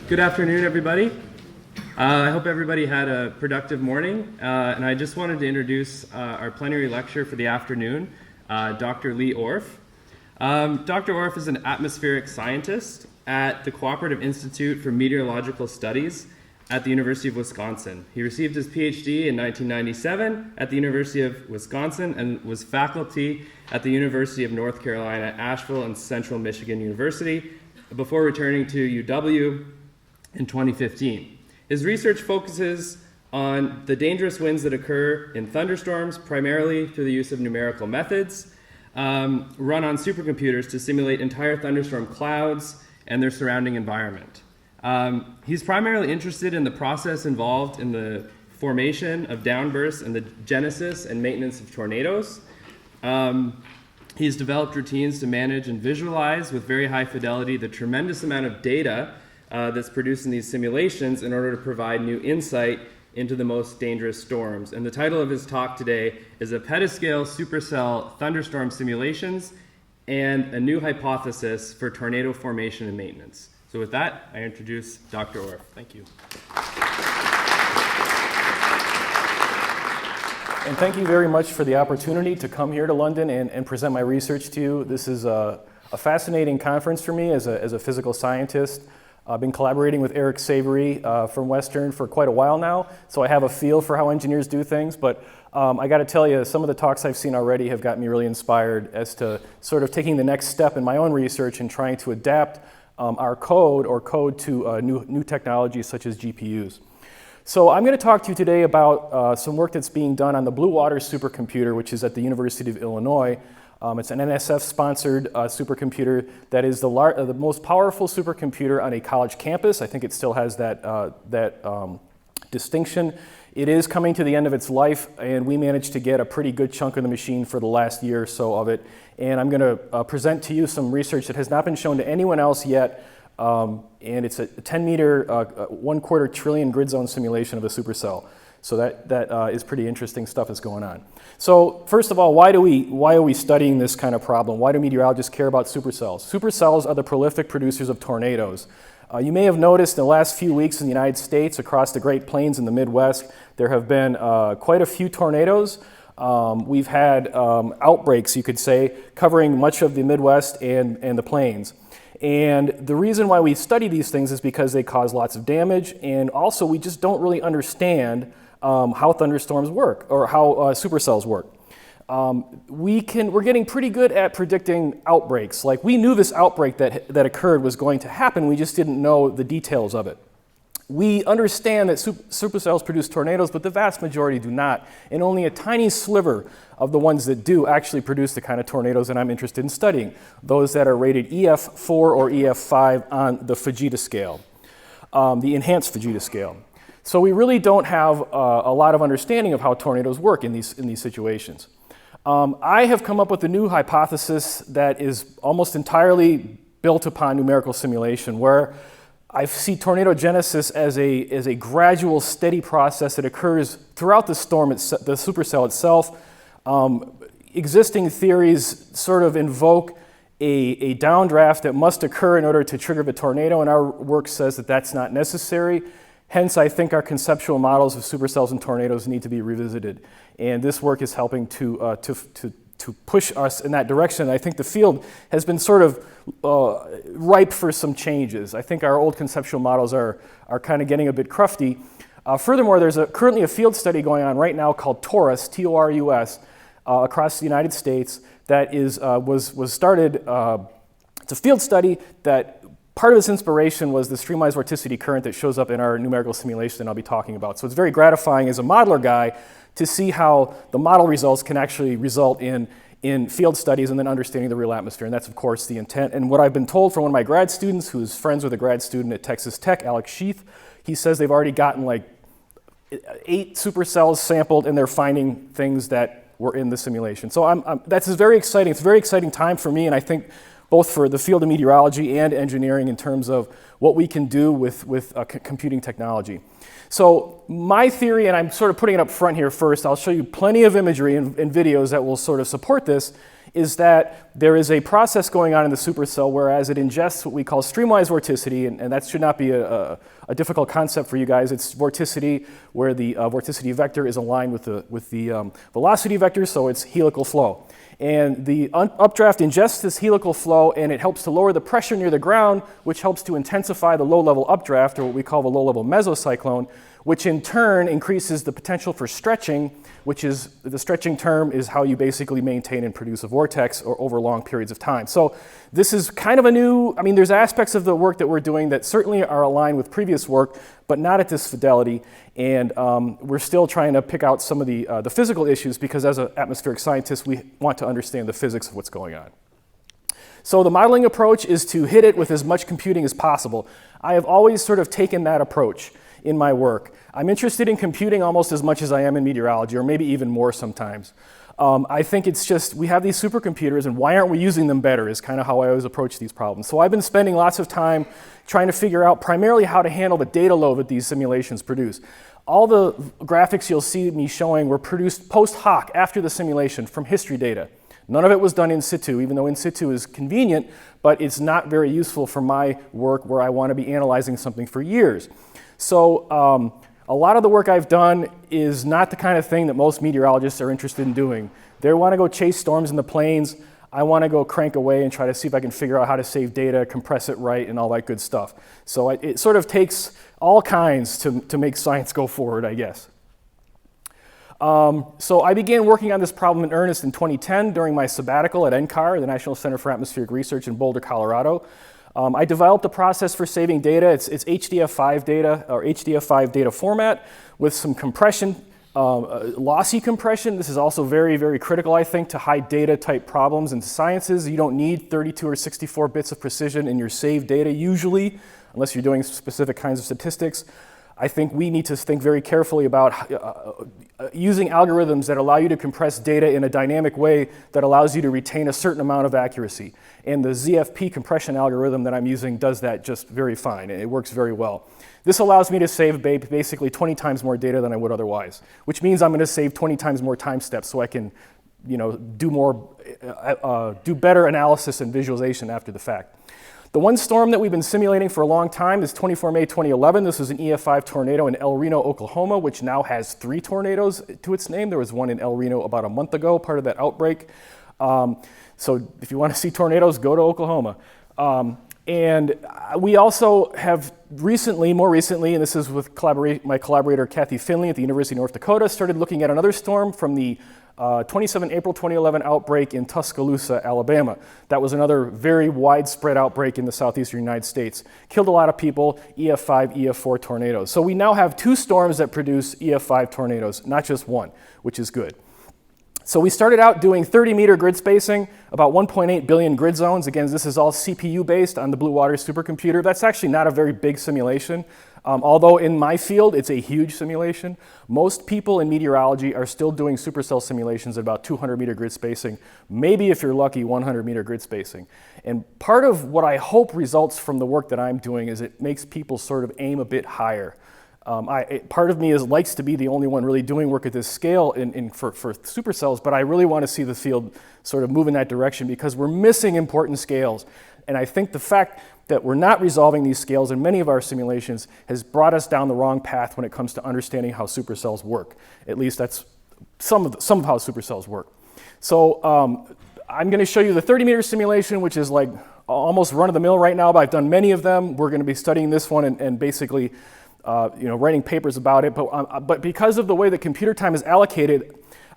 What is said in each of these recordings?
Good afternoon, everybody. I hope everybody had a productive morning, and I just wanted to introduce our plenary lecturer for the afternoon, Dr. Leigh Orf. Dr. Orf is an atmospheric scientist at the Cooperative Institute for Meteorological Studies at the University of Wisconsin. He received his PhD in 1997 at the University of Wisconsin and was faculty at the University of North Carolina, Asheville, and Central Michigan University before returning to UW in 2015. His research focuses on the dangerous winds that occur in thunderstorms, primarily through the use of numerical methods, run on supercomputers to simulate entire thunderstorm clouds and their surrounding environment. He's primarily interested in the process involved in the formation of downbursts and the genesis and maintenance of tornadoes. He's developed routines to manage and visualize with very high fidelity the tremendous amount of data that's produced in these simulations in order to provide new insight into the most dangerous storms. And the title of his talk today is a Petascale Supercell Thunderstorm Simulations and a New Hypothesis for Tornado Formation and Maintenance. So with that, I introduce Dr. Orf. Thank you. And thank you very much for the opportunity to come here to London and present my research to you. This is a fascinating conference for me as a physical scientist. I've been collaborating with Eric Savory from Western for quite a while now, so I have a feel for how engineers do things, but I got to tell you, some of the talks I've seen already have got me really inspired as to sort of taking the next step in my own research and trying to adapt our code to new technologies such as GPUs. So I'm going to talk to you today about some work that's being done on the Blue Water supercomputer, which is at the University of Illinois. It's an NSF-sponsored supercomputer that is the most powerful supercomputer on a college campus. I think it still has that distinction. It is coming to the end of its life, and we managed to get a pretty good chunk of the machine for the last year or so of it. And I'm going to present to you some research that has not been shown to anyone else yet, and it's a 10-meter, 1/4 trillion grid zone simulation of a supercell. So that is pretty interesting stuff that's going on. So first of all, why are we studying this kind of problem? Why do meteorologists care about supercells? Supercells are the prolific producers of tornadoes. You may have noticed in the last few weeks in the United States, across the Great Plains in the Midwest, there have been quite a few tornadoes. We've had outbreaks, you could say, covering much of the Midwest and the plains. And the reason why we study these things is because they cause lots of damage, and also we just don't really understand how thunderstorms work or how supercells work. We're getting pretty good at predicting outbreaks. Like, we knew this outbreak that occurred was going to happen, we just didn't know the details of it. We understand that supercells produce tornadoes, but the vast majority do not, and only a tiny sliver of the ones that do actually produce the kind of tornadoes that I'm interested in studying, those that are rated EF4 or EF5 on the Fujita scale, the enhanced Fujita scale. So we really don't have a lot of understanding of how tornadoes work in these situations. I have come up with a new hypothesis that is almost entirely built upon numerical simulation, where I see tornado genesis as a gradual, steady process that occurs throughout the storm, the supercell itself. Existing theories sort of invoke a downdraft that must occur in order to trigger the tornado, and our work says that that's not necessary. Hence, I think our conceptual models of supercells and tornadoes need to be revisited, and this work is helping to push us in that direction. I think the field has been sort of ripe for some changes. I think our old conceptual models are kind of getting a bit crufty. Furthermore, there's currently a field study going on right now called TORUS, T-O-R-U-S, across the United States that was started. It's a field study that part of its inspiration was the streamlined vorticity current that shows up in our numerical simulation that I'll be talking about. So it's very gratifying as a modeler guy to see how the model results can actually result in field studies and then understanding the real atmosphere. And that's, of course, the intent. And what I've been told from one of my grad students, who's friends with a grad student at Texas Tech, Alex Sheath, he says they've already gotten like 8 supercells sampled, and they're finding things that were in the simulation. So that's very exciting. It's a very exciting time for me, and I think both for the field of meteorology and engineering in terms of what we can do with computing technology. So my theory, and I'm sort of putting it up front here first, I'll show you plenty of imagery and videos that will sort of support this, is that there is a process going on in the supercell whereas it ingests what we call streamwise vorticity, and that should not be a difficult concept for you guys. It's vorticity where the vorticity vector is aligned with the velocity vector, so it's helical flow. And the updraft ingests this helical flow and it helps to lower the pressure near the ground, which helps to intensify the low-level updraft, or what we call the low-level mesocyclone, which in turn increases the potential for stretching, which is, the stretching term is how you basically maintain and produce a vortex or over long periods of time. So this is kind of a new, I mean, there's aspects of the work that we're doing that certainly are aligned with previous work, but not at this fidelity. And we're still trying to pick out some of the physical issues, because as an atmospheric scientist, we want to understand the physics of what's going on. So the modeling approach is to hit it with as much computing as possible. I have always sort of taken that approach in my work. I'm interested in computing almost as much as I am in meteorology, or maybe even more sometimes. I think it's just, we have these supercomputers, and why aren't we using them better is kind of how I always approach these problems. So I've been spending lots of time trying to figure out primarily how to handle the data load that these simulations produce. All the graphics you'll see me showing were produced post hoc, after the simulation, from history data. None of it was done in situ, even though in situ is convenient, but it's not very useful for my work where I want to be analyzing something for years. So a lot of the work I've done is not the kind of thing that most meteorologists are interested in doing. They want to go chase storms in the plains. I want to go crank away and try to see if I can figure out how to save data, compress it right, and all that good stuff. So it sort of takes all kinds to make science go forward, I guess. So I began working on this problem in earnest in 2010 during my sabbatical at NCAR, the National Center for Atmospheric Research in Boulder, Colorado. I developed a process for saving data. It's HDF5 data, or HDF5 data format, with some compression, lossy compression. This is also very, very critical, I think, to high data type problems in sciences. You don't need 32 or 64 bits of precision in your saved data usually, unless you're doing specific kinds of statistics. I think we need to think very carefully about using algorithms that allow you to compress data in a dynamic way that allows you to retain a certain amount of accuracy. And the ZFP compression algorithm that I'm using does that just very fine, and it works very well. This allows me to save basically 20 times more data than I would otherwise, which means I'm going to save 20 times more time steps so I can, do better analysis and visualization after the fact. The one storm that we've been simulating for a long time is 24 May 2011. This was an EF5 tornado in El Reno, Oklahoma, which now has 3 tornadoes to its name. There was one in El Reno about a month ago, part of that outbreak. So if you want to see tornadoes, go to Oklahoma. And we also have more recently, and this is with my collaborator Kathy Finley at the University of North Dakota, started looking at another storm from the 27 April 2011 outbreak in Tuscaloosa, Alabama. That was another very widespread outbreak in the southeastern United States. Killed a lot of people, EF5, EF4 tornadoes. So we now have 2 storms that produce EF5 tornadoes, not just one, which is good. So we started out doing 30-meter grid spacing, about 1.8 billion grid zones. Again, this is all CPU-based on the Blue Water supercomputer. That's actually not a very big simulation. Although in my field, it's a huge simulation. Most people in meteorology are still doing supercell simulations at about 200-meter grid spacing, maybe if you're lucky, 100-meter grid spacing. And part of what I hope results from the work that I'm doing is it makes people sort of aim a bit higher. Part of me likes to be the only one really doing work at this scale for supercells, but I really want to see the field sort of move in that direction because we're missing important scales. And I think the fact that we're not resolving these scales in many of our simulations has brought us down the wrong path when it comes to understanding how supercells work. At least that's some of how supercells work. So I'm going to show you the 30-meter simulation, which is like almost run-of-the-mill right now, but I've done many of them. We're going to be studying this one and basically writing papers about it. But because of the way that computer time is allocated,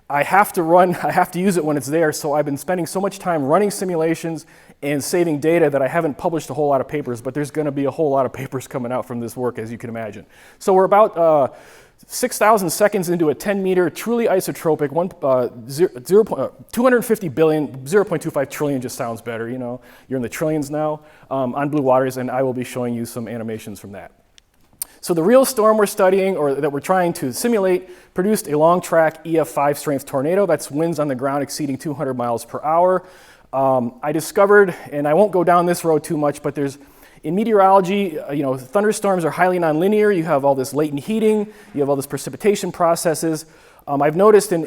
I have to use it when it's there, so I've been spending so much time running simulations and saving data that I haven't published a whole lot of papers, but there's going to be a whole lot of papers coming out from this work, as you can imagine. So we're about 6,000 seconds into a 10-meter, truly isotropic, 250 billion, 0.25 trillion just sounds better, you're in the trillions now, on blue waters, and I will be showing you some animations from that. So the real storm we're studying, or that we're trying to simulate, produced a long track EF5 strength tornado. That's winds on the ground exceeding 200 miles per hour. I discovered, and I won't go down this road too much, but in meteorology, thunderstorms are highly nonlinear. You have all this latent heating, you have all this precipitation processes. I've noticed in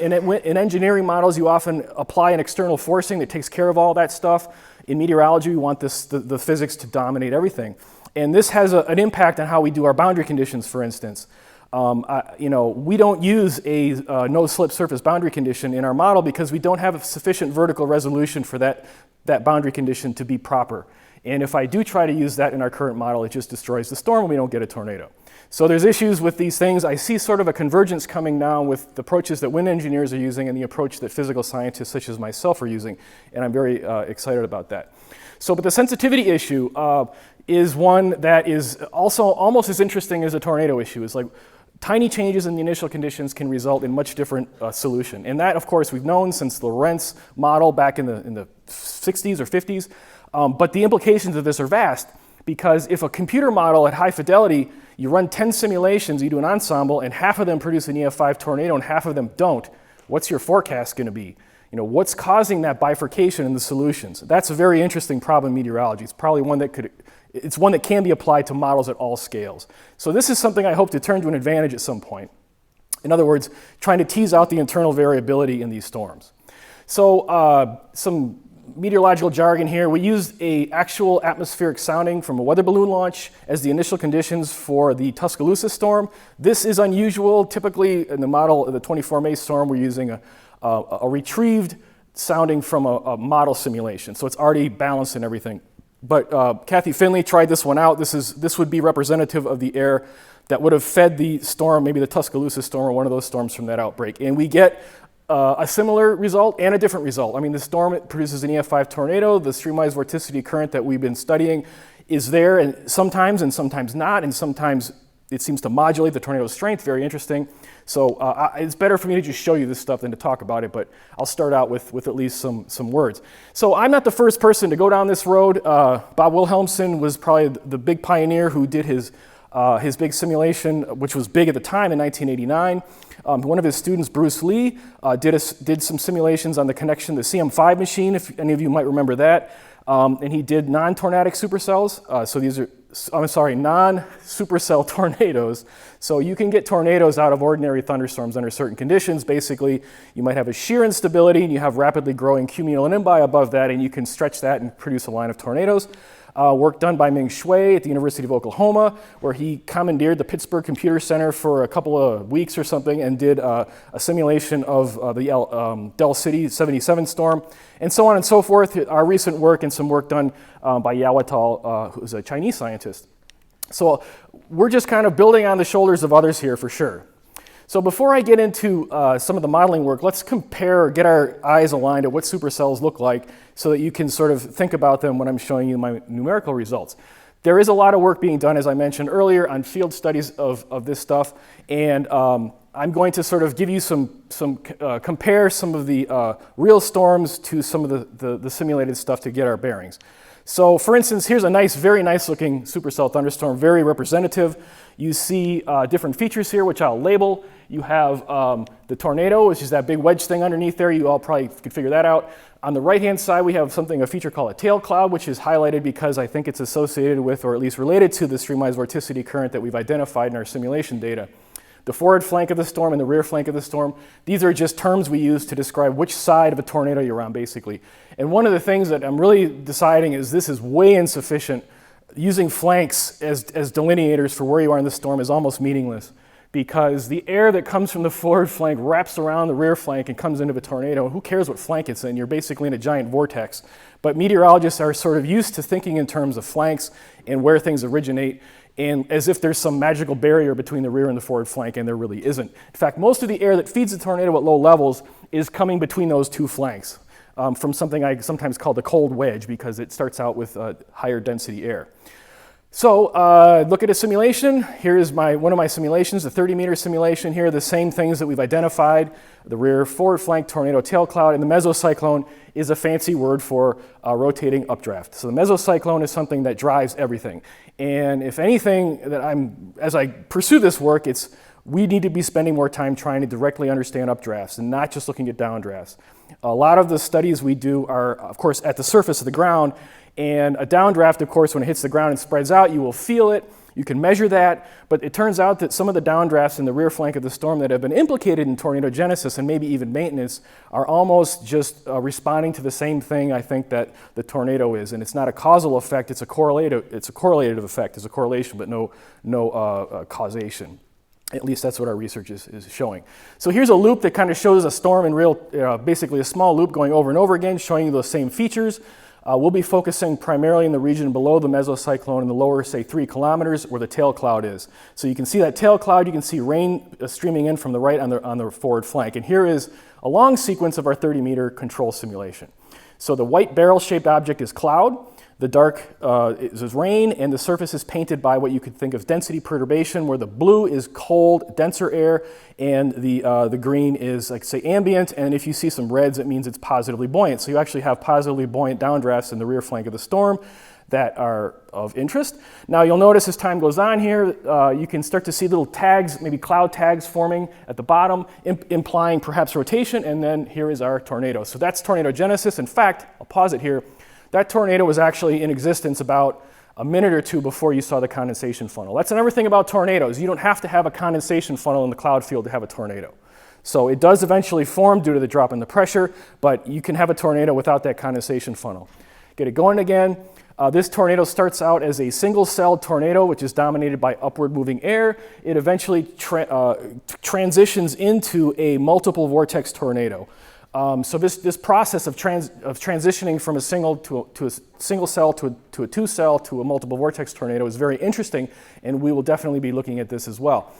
engineering models, you often apply an external forcing that takes care of all that stuff. In meteorology, we want the physics to dominate everything. And this has an impact on how we do our boundary conditions, for instance. We don't use a no-slip surface boundary condition in our model because we don't have a sufficient vertical resolution for that boundary condition to be proper. And if I do try to use that in our current model, it just destroys the storm and we don't get a tornado. So there's issues with these things. I see sort of a convergence coming now with the approaches that wind engineers are using and the approach that physical scientists such as myself are using, and I'm very excited about that. So, but the sensitivity issue is one that is also almost as interesting as a tornado issue. It's like tiny changes in the initial conditions can result in much different solution. And that, of course, we've known since the Lorentz model back in the 60s or 50s. But the implications of this are vast, because if a computer model at high fidelity, you run 10 simulations, you do an ensemble, and half of them produce an EF5 tornado and half of them don't, what's your forecast going to be? What's causing that bifurcation in the solutions? That's a very interesting problem in meteorology. It's probably one that can be applied to models at all scales. So this is something I hope to turn to an advantage at some point. In other words, trying to tease out the internal variability in these storms. So some meteorological jargon here. We used an actual atmospheric sounding from a weather balloon launch as the initial conditions for the Tuscaloosa storm. This is unusual. Typically in the model of the 24 May storm, we're using a retrieved sounding from a model simulation. So it's already balanced and everything. But Kathy Finley tried this one out. This would be representative of the air that would have fed the storm, maybe the Tuscaloosa storm or one of those storms from that outbreak. And we get a similar result and a different result. I mean, the storm produces an EF5 tornado. The streamwise vorticity current that we've been studying is there, and sometimes not, and sometimes it seems to modulate the tornado's strength. Very interesting. So it's better for me to just show you this stuff than to talk about it, but I'll start out with at least some words. So I'm not the first person to go down this road. Bob Wilhelmsen was probably the big pioneer who did his big simulation, which was big at the time in 1989. One of his students, Bruce Lee, did some simulations on the connection to the CM5 machine, if any of you might remember that. And he did non-tornadic supercells. So these are, non-supercell tornadoes. So you can get tornadoes out of ordinary thunderstorms under certain conditions. Basically, you might have a shear instability and you have rapidly growing cumulonimbus above that, and you can stretch that and produce a line of tornadoes. Work done by Ming Shui at the University of Oklahoma, where he commandeered the Pittsburgh Computer Center for a couple of weeks or something and did a simulation of the Del City 77 storm, and so on and so forth. Our recent work and some work done by Yao et al., who's a Chinese scientist. So we're just kind of building on the shoulders of others here for sure. So before I get into some of the modeling work, let's get our eyes aligned at what supercells look like so that you can sort of think about them when I'm showing you my numerical results. There is a lot of work being done, as I mentioned earlier, on field studies of this stuff, and I'm going to sort of give you compare some of the real storms to some of the simulated stuff to get our bearings. So for instance, here's a very nice looking supercell thunderstorm, very representative. You see different features here, which I'll label. You have the tornado, which is that big wedge thing underneath there. You all probably could figure that out. On the right-hand side, we have a feature called a tail cloud, which is highlighted because I think it's associated with, or at least related to, the streamwise vorticity current that we've identified in our simulation data. The forward flank of the storm and the rear flank of the storm, these are just terms we use to describe which side of a tornado you're on, basically. And one of the things that I'm really deciding is this is way insufficient. Using flanks as delineators for where you are in the storm is almost meaningless, because the air that comes from the forward flank wraps around the rear flank and comes into the tornado. Who cares what flank it's in? You're basically in a giant vortex. But meteorologists are sort of used to thinking in terms of flanks and where things originate, and as if there's some magical barrier between the rear and the forward flank, and there really isn't. In fact, most of the air that feeds the tornado at low levels is coming between those two flanks from something I sometimes call the cold wedge, because it starts out with higher density air. So look at a simulation. Here's one of my simulations, the 30-meter simulation here, the same things that we've identified, the rear forward flank tornado tail cloud, and the mesocyclone is a fancy word for rotating updraft. So the mesocyclone is something that drives everything. And if anything, as I pursue this work, we need to be spending more time trying to directly understand updrafts and not just looking at downdrafts. A lot of the studies we do are, of course, at the surface of the ground, and a downdraft, of course, when it hits the ground and spreads out, you will feel it. You can measure that, but it turns out that some of the downdrafts in the rear flank of the storm that have been implicated in tornadogenesis and maybe even maintenance are almost just responding to the same thing, I think, that the tornado is. And it's not a causal effect, it's a correlative effect. It's a correlation, but no causation. At least that's what our research is showing. So here's a loop that kind of shows a storm in real, basically a small loop going over and over again, showing you those same features. We'll be focusing primarily in the region below the mesocyclone in the lower, say, 3 kilometers where the tail cloud is. So you can see that tail cloud, you can see rain streaming in from the right on the forward flank. And here is a long sequence of our 30-meter control simulation. So the white barrel-shaped object is cloud, the dark is rain, and the surface is painted by what you could think of density perturbation, where the blue is cold, denser air, and the green is, like, say, ambient, and if you see some reds, it means it's positively buoyant. So you actually have positively buoyant downdrafts in the rear flank of the storm that are of interest. Now you'll notice as time goes on here, you can start to see little tags, maybe cloud tags forming at the bottom, implying perhaps rotation, and then here is our tornado. So that's tornadogenesis. In fact, I'll pause it here. That tornado was actually in existence about a minute or two before you saw the condensation funnel. That's another thing about tornadoes. You don't have to have a condensation funnel in the cloud field to have a tornado. So it does eventually form due to the drop in the pressure, but you can have a tornado without that condensation funnel. Get it going again. This tornado starts out as a single-celled tornado, which is dominated by upward moving air. It eventually transitions into a multiple vortex tornado. So this process of transitioning from a single cell to a two cell to a multiple vortex tornado is very interesting, and we will definitely be looking at this as well.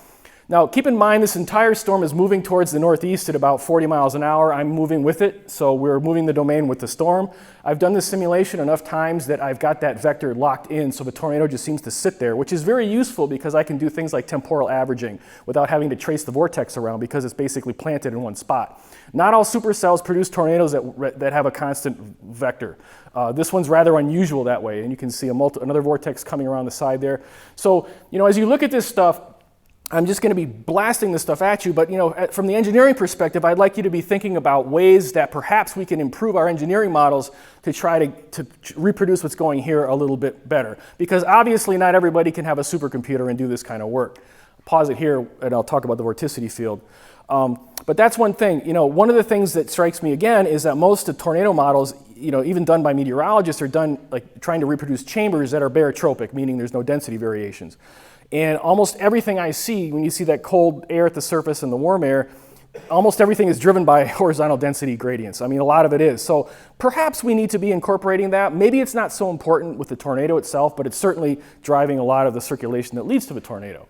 Now, keep in mind this entire storm is moving towards the northeast at about 40 miles an hour. I'm moving with it, so we're moving the domain with the storm. I've done this simulation enough times that I've got that vector locked in, so the tornado just seems to sit there, which is very useful because I can do things like temporal averaging without having to trace the vortex around because it's basically planted in one spot. Not all supercells produce tornadoes that have a constant vector. This one's rather unusual that way, and you can see another vortex coming around the side there. So, as you look at this stuff, I'm just going to be blasting this stuff at you, but from the engineering perspective, I'd like you to be thinking about ways that perhaps we can improve our engineering models to try to reproduce what's going here a little bit better. Because obviously not everybody can have a supercomputer and do this kind of work. Pause it here and I'll talk about the vorticity field. But that's one thing. One of the things that strikes me again is that most of tornado models, even done by meteorologists, are done like trying to reproduce chambers that are barotropic, meaning there's no density variations. And almost everything I see, when you see that cold air at the surface and the warm air, almost everything is driven by horizontal density gradients. I mean, a lot of it is. So perhaps we need to be incorporating that. Maybe it's not so important with the tornado itself, but it's certainly driving a lot of the circulation that leads to the tornado.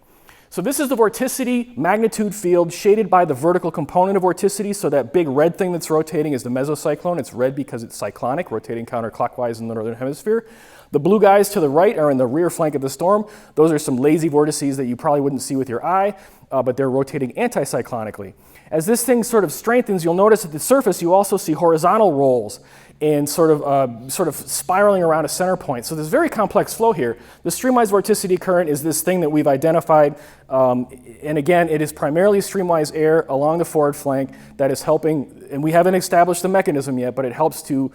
So this is the vorticity magnitude field shaded by the vertical component of vorticity. So that big red thing that's rotating is the mesocyclone. It's red because it's cyclonic, rotating counterclockwise in the northern hemisphere. The blue guys to the right are in the rear flank of the storm. Those are some lazy vortices that you probably wouldn't see with your eye, but they're rotating anticyclonically. As this thing sort of strengthens, you'll notice at the surface you also see horizontal rolls and sort of spiraling around a center point. So there's very complex flow here. The streamwise vorticity current is this thing that we've identified, and again, it is primarily streamwise air along the forward flank that is helping, and we haven't established the mechanism yet, but it helps to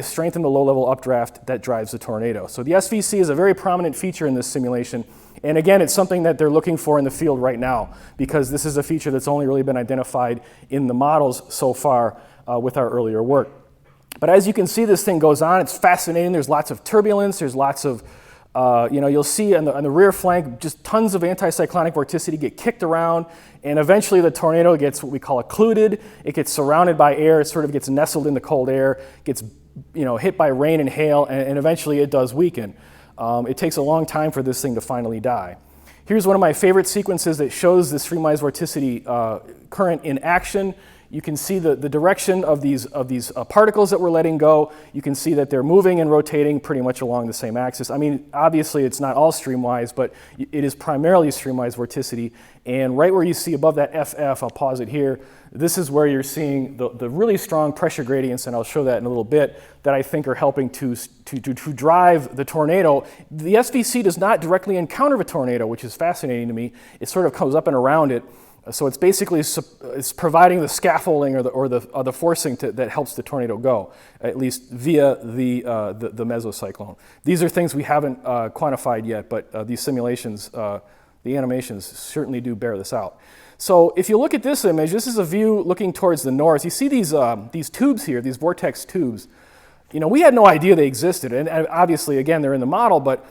strengthen the low-level updraft that drives the tornado. So the SVC is a very prominent feature in this simulation, and again, it's something that they're looking for in the field right now, because this is a feature that's only really been identified in the models so far with our earlier work. But as you can see, this thing goes on. It's fascinating. There's lots of turbulence. There's lots of, you'll see on the rear flank, just tons of anticyclonic vorticity get kicked around, and eventually the tornado gets what we call occluded. It gets surrounded by air. It sort of gets nestled in the cold air, gets hit by rain and hail, and eventually it does weaken. It takes a long time for this thing to finally die. Here's one of my favorite sequences that shows the streamwise vorticity current in action. You can see the direction of these particles that we're letting go. You can see that they're moving and rotating pretty much along the same axis. I mean, obviously it's not all streamwise, but it is primarily streamwise vorticity. And right where you see above that FF, I'll pause it here, this is where you're seeing the really strong pressure gradients, and I'll show that in a little bit, that I think are helping to drive the tornado. The SVC does not directly encounter the tornado, which is fascinating to me. It sort of comes up and around it. So it's basically it's providing the scaffolding or the forcing that helps the tornado go, at least via the mesocyclone. These are things we haven't quantified yet, but these simulations, the animations certainly do bear this out. So if you look at this image, this is a view looking towards the north. You see these tubes here, these vortex tubes. You know, we had no idea they existed, and obviously, again, they're in the model, but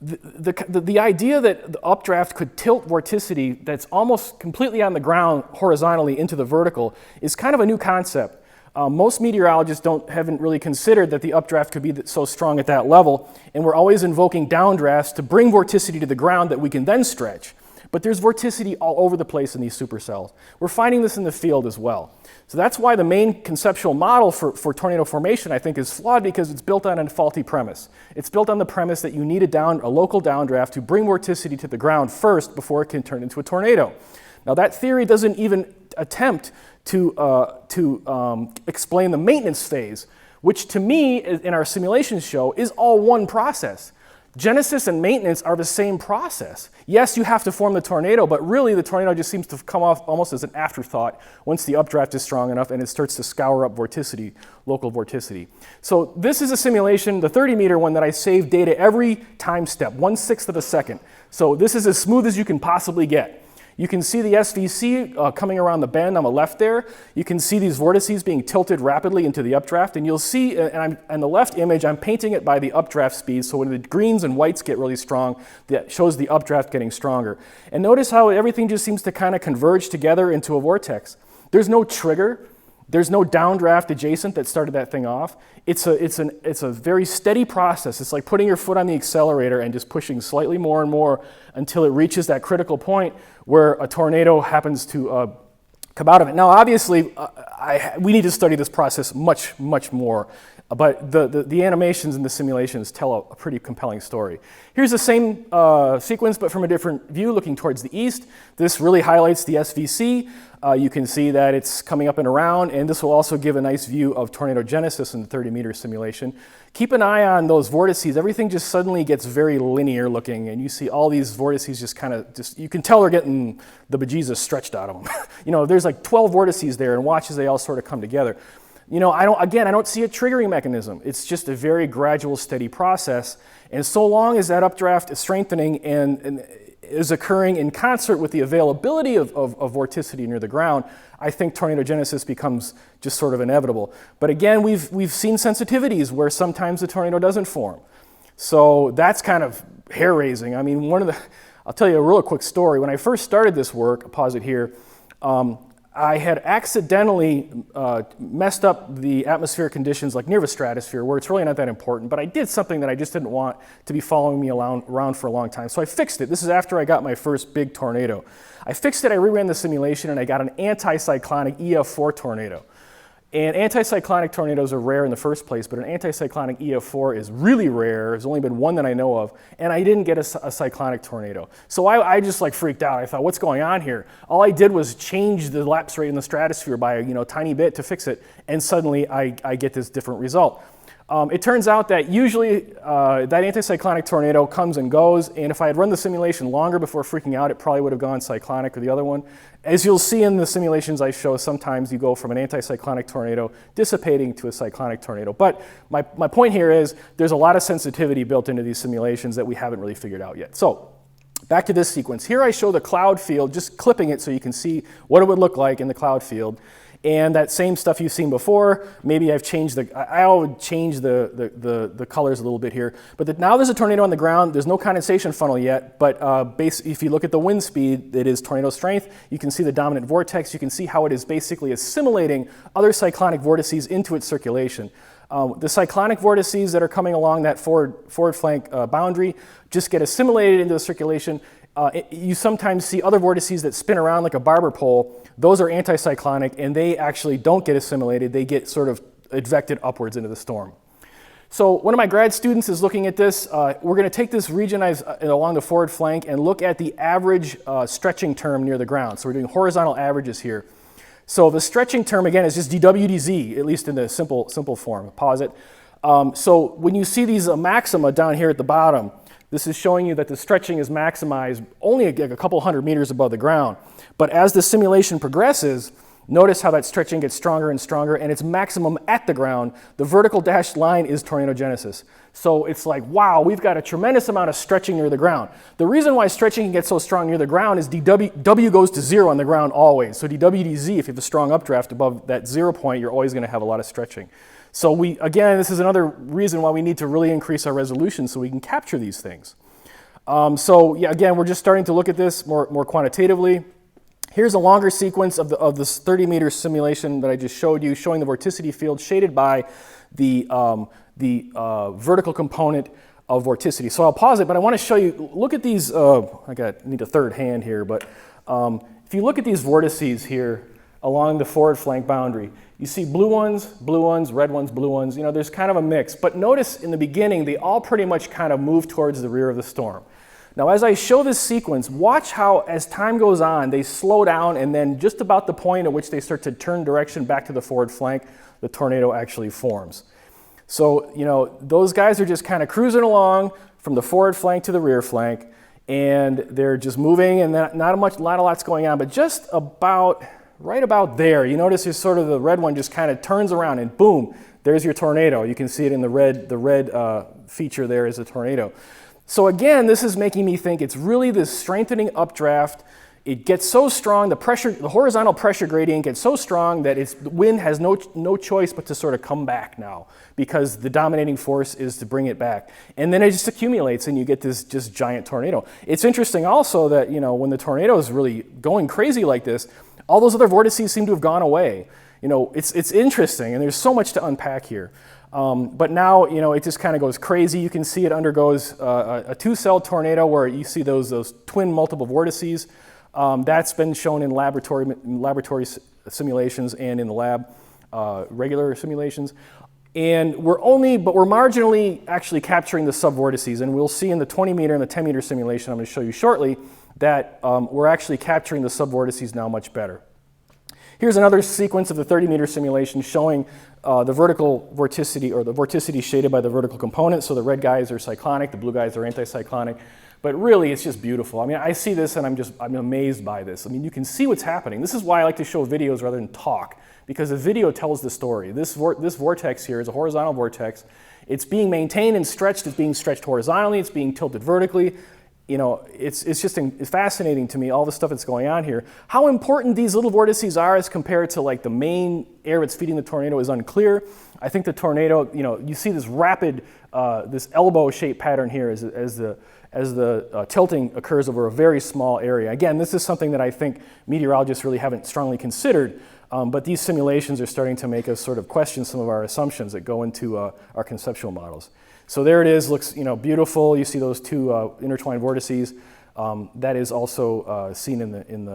the idea that the updraft could tilt vorticity that's almost completely on the ground horizontally into the vertical is kind of a new concept. Most meteorologists haven't really considered that the updraft could be so strong at that level, and we're always invoking downdrafts to bring vorticity to the ground that we can then stretch. But there's vorticity all over the place in these supercells. We're finding this in the field as well. So that's why the main conceptual model for tornado formation, I think, is flawed, because it's built on a faulty premise. It's built on the premise that you need a local downdraft to bring vorticity to the ground first before it can turn into a tornado. Now that theory doesn't even attempt to explain the maintenance phase, which to me, in our simulations show, is all one process. Genesis and maintenance are the same process. Yes, you have to form the tornado, but really the tornado just seems to come off almost as an afterthought once the updraft is strong enough and it starts to scour up vorticity, local vorticity. So this is a simulation, the 30-meter one, that I save data every time step, 1/6 of a second. So this is as smooth as you can possibly get. You can see the SVC coming around the bend on the left there. You can see these vortices being tilted rapidly into the updraft, and you'll see, and on the left image, I'm painting it by the updraft speed, so when the greens and whites get really strong, that shows the updraft getting stronger. And notice how everything just seems to kind of converge together into a vortex. There's no trigger. There's no downdraft adjacent that started that thing off. It's a very steady process. It's like putting your foot on the accelerator and just pushing slightly more and more until it reaches that critical point where a tornado happens to come out of it. Now, obviously, we need to study this process much, much more. But the animations and the simulations tell a pretty compelling story. Here's the same sequence, but from a different view, looking towards the east. This really highlights the SVC. You can see that it's coming up and around, and this will also give a nice view of tornado genesis in the 30-meter simulation. Keep an eye on those vortices. Everything just suddenly gets very linear looking, and you see all these vortices you can tell they're getting the bejesus stretched out of them. You know, there's like 12 vortices there, and watch as they all sort of come together. You know, I don't see a triggering mechanism. It's just a very gradual, steady process. And so long as that updraft is strengthening and is occurring in concert with the availability of vorticity near the ground, I think tornado genesis becomes just sort of inevitable. But again, we've seen sensitivities where sometimes the tornado doesn't form. So that's kind of hair-raising. I mean, I'll tell you a real quick story. When I first started this work, I'll pause it here, I had accidentally messed up the atmospheric conditions like near the stratosphere, where it's really not that important, but I did something that I just didn't want to be following me around for a long time. So I fixed it. This is after I got my first big tornado. I fixed it, I reran the simulation, and I got an anticyclonic EF4 tornado. And anticyclonic tornadoes are rare in the first place, but an anticyclonic EF4 is really rare. There's only been one that I know of, and I didn't get a cyclonic tornado. So I just like freaked out. I thought, what's going on here? All I did was change the lapse rate in the stratosphere by a tiny bit to fix it, and suddenly I get this different result. It turns out that usually that anticyclonic tornado comes and goes, and if I had run the simulation longer before freaking out, it probably would have gone cyclonic or the other one. As you'll see in the simulations I show, sometimes you go from an anticyclonic tornado dissipating to a cyclonic tornado. But my point here is there's a lot of sensitivity built into these simulations that we haven't really figured out yet. So back to this sequence. Here I show the cloud field, just clipping it so you can see what it would look like in the cloud field. And that same stuff you've seen before, maybe I've changed I would change the colors a little bit here. But now there's a tornado on the ground. There's no condensation funnel yet, but if you look at the wind speed, it is tornado strength. You can see the dominant vortex. You can see how it is basically assimilating other cyclonic vortices into its circulation. The cyclonic vortices that are coming along that forward flank boundary just get assimilated into the circulation. You sometimes see other vortices that spin around like a barber pole. Those are anticyclonic, and they actually don't get assimilated. They get sort of advected upwards into the storm. So one of my grad students is looking at this. We're going to take this region along the forward flank and look at the average stretching term near the ground. So we're doing horizontal averages here. So the stretching term, again, is just dWdz, at least in the simple form. Pause it. So when you see these maxima down here at the bottom, This is showing you that the stretching is maximized only a couple hundred meters above the ground. But as the simulation progresses, notice how that stretching gets stronger and stronger, and it's maximum at the ground. The vertical dashed line is tornadogenesis. So it's like, wow, we've got a tremendous amount of stretching near the ground. The reason why stretching can get so strong near the ground is W goes to 0 on the ground always. So dWdz, if you have a strong updraft above that 0 point, you're always going to have a lot of stretching. So again, this is another reason why we need to really increase our resolution so we can capture these things. So yeah, again, we're just starting to look at this more quantitatively. Here's a longer sequence of this 30-meter simulation that I just showed you, showing the vorticity field shaded by the vertical component of vorticity. So I'll pause it, but I want to show you, look at these, need a third hand here, but if you look at these vortices here along the forward flank boundary, you see blue ones, red ones, blue ones, you know, there's kind of a mix. But notice in the beginning, they all pretty much kind of move towards the rear of the storm. Now, as I show this sequence, watch how as time goes on, they slow down, and then just about the point at which they start to turn direction back to the forward flank, the tornado actually forms. So, you know, those guys are just kind of cruising along from the forward flank to the rear flank, and they're just moving, and not a lot's going on, but just about, right about there, you notice there's sort of the red one just kind of turns around, and boom, there's your tornado. You can see it in the red feature there is a tornado. So again, this is making me think it's really this strengthening updraft. It gets so strong, the horizontal pressure gradient gets so strong that the wind has no choice but to sort of come back now, because the dominating force is to bring it back. And then it just accumulates and you get this just giant tornado. It's interesting also that, you know, when the tornado is really going crazy like this, all those other vortices seem to have gone away. You know, it's interesting, and there's so much to unpack here. But now, you know, it just kind of goes crazy. You can see it undergoes a two-cell tornado where you see those twin multiple vortices. That's been shown in laboratory simulations and in the lab, regular simulations. And we're marginally actually capturing the subvortices. And we'll see in the 20-meter and the 10-meter simulation I'm going to show you shortly that we're actually capturing the subvortices now much better. Here's another sequence of the 30-meter simulation showing the vertical vorticity, or the vorticity shaded by the vertical component. So the red guys are cyclonic, the blue guys are anticyclonic. But really, it's just beautiful. I mean, I see this and I'm amazed by this. I mean, you can see what's happening. This is why I like to show videos rather than talk, because the video tells the story. This vortex here is a horizontal vortex. It's being maintained and stretched. It's being stretched horizontally. It's being tilted vertically. You know, it's fascinating to me, all the stuff that's going on here. How important these little vortices are as compared to like the main air that's feeding the tornado is unclear. I think the tornado, you know, you see this rapid, this elbow-shaped pattern here as the tilting occurs over a very small area. Again, this is something that I think meteorologists really haven't strongly considered, but these simulations are starting to make us sort of question some of our assumptions that go into our conceptual models. So there it is, looks, you know, beautiful. You see those two intertwined vortices. That is also seen in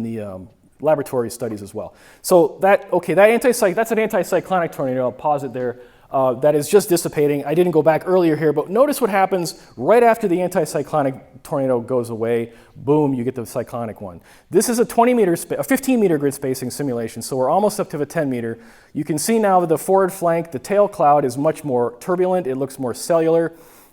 the laboratory studies as well. So that's an anticyclonic tornado. I'll pause it there. That is just dissipating. I didn't go back earlier here, but notice what happens right after the anticyclonic tornado goes away. Boom, you get the cyclonic one. This is a 15-meter grid spacing simulation, so we're almost up to the 10-meter. You can see now that the forward flank, the tail cloud is much more turbulent. It looks more cellular.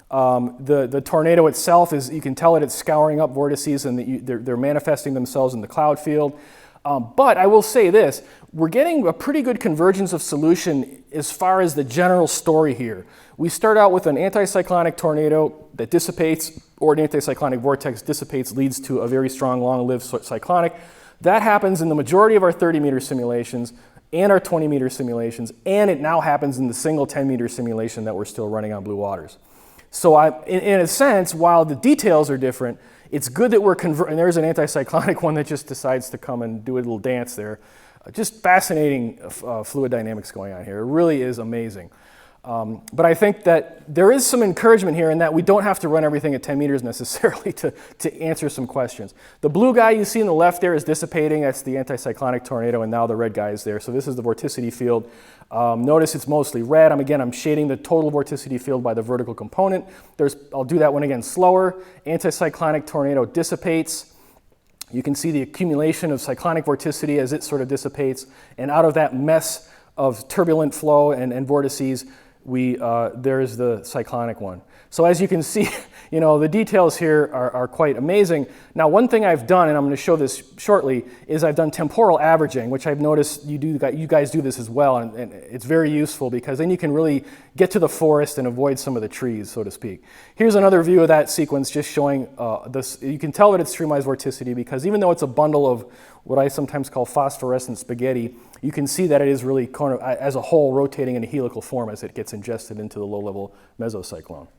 The tornado itself you can tell it's scouring up vortices, and they're manifesting themselves in the cloud field. But I will say this, we're getting a pretty good convergence of solution as far as the general story here. We start out with an anticyclonic tornado that dissipates, or an anticyclonic vortex dissipates, leads to a very strong, long-lived cyclonic. That happens in the majority of our 30-meter simulations and our 20-meter simulations, and it now happens in the single 10-meter simulation that we're still running on blue waters. So in a sense, while the details are different, it's good that we're and there's an anticyclonic one that just decides to come and do a little dance there. Just fascinating fluid dynamics going on here. It really is amazing. But I think that there is some encouragement here in that we don't have to run everything at 10 meters necessarily to answer some questions. The blue guy you see on the left there is dissipating. That's the anticyclonic tornado, and now the red guy is there. So this is the vorticity field. Notice it's mostly red. I'm shading the total vorticity field by the vertical component. I'll do that one again slower. Anticyclonic tornado dissipates. You can see the accumulation of cyclonic vorticity as it sort of dissipates. And out of that mess of turbulent flow and vortices, there's the cyclonic one. So as you can see, the details here are quite amazing. Now, one thing I've done, and I'm going to show this shortly, is I've done temporal averaging, which I've noticed you guys do this as well, and it's very useful because then you can really get to the forest and avoid some of the trees, so to speak. Here's another view of that sequence just showing this. You can tell that it's streamwise vorticity because even though it's a bundle of what I sometimes call phosphorescent spaghetti, you can see that it is really kind of, as a whole, rotating in a helical form as it gets ingested into the low-level mesocyclone.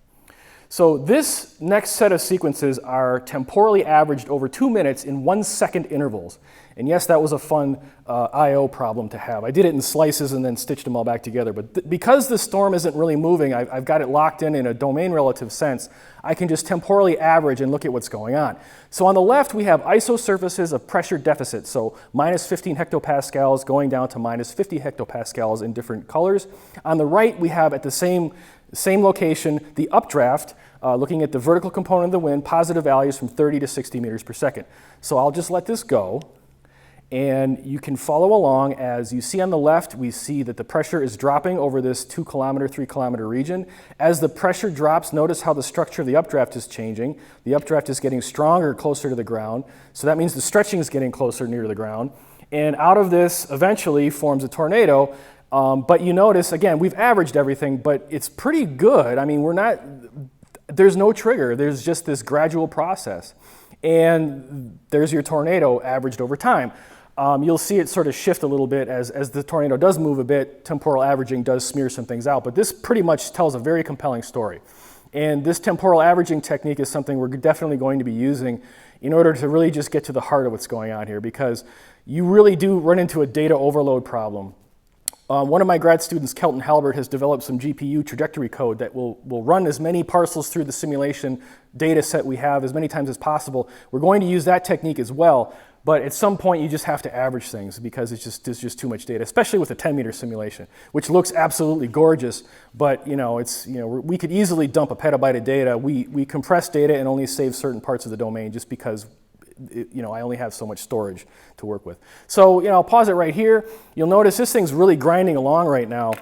So this next set of sequences are temporally averaged over 2 minutes in 1 second intervals. And yes, that was a fun I/O problem to have. I did it in slices and then stitched them all back together. But because the storm isn't really moving, I've got it locked in a domain relative sense. I can just temporally average and look at what's going on. So on the left, we have isosurfaces of pressure deficit. So minus 15 hectopascals going down to minus 50 hectopascals in different colors. On the right, we have at the same location, the updraft, looking at the vertical component of the wind, positive values from 30 to 60 meters per second. So I'll just let this go, and you can follow along. As you see on the left, we see that the pressure is dropping over this 2 kilometer, 3 kilometer region. As the pressure drops, notice how the structure of the updraft is changing. The updraft is getting stronger, closer to the ground, so that means the stretching is getting closer, near to the ground. And out of this, eventually, forms a tornado. But you notice, again, we've averaged everything, but it's pretty good. I mean, there's no trigger. There's just this gradual process. And there's your tornado averaged over time. You'll see it sort of shift a little bit as the tornado does move a bit. Temporal averaging does smear some things out, but this pretty much tells a very compelling story. And this temporal averaging technique is something we're definitely going to be using in order to really just get to the heart of what's going on here, because you really do run into a data overload problem. One of my grad students, Kelton Halbert, has developed some GPU trajectory code that will run as many parcels through the simulation data set we have as many times as possible. We're going to use that technique as well, but at some point you just have to average things because there's just too much data, especially with a 10-meter simulation, which looks absolutely gorgeous, but we could easily dump a petabyte of data. We compress data and only save certain parts of the domain just because I only have so much storage to work with. So, I'll pause it right here. You'll notice this thing's really grinding along right now.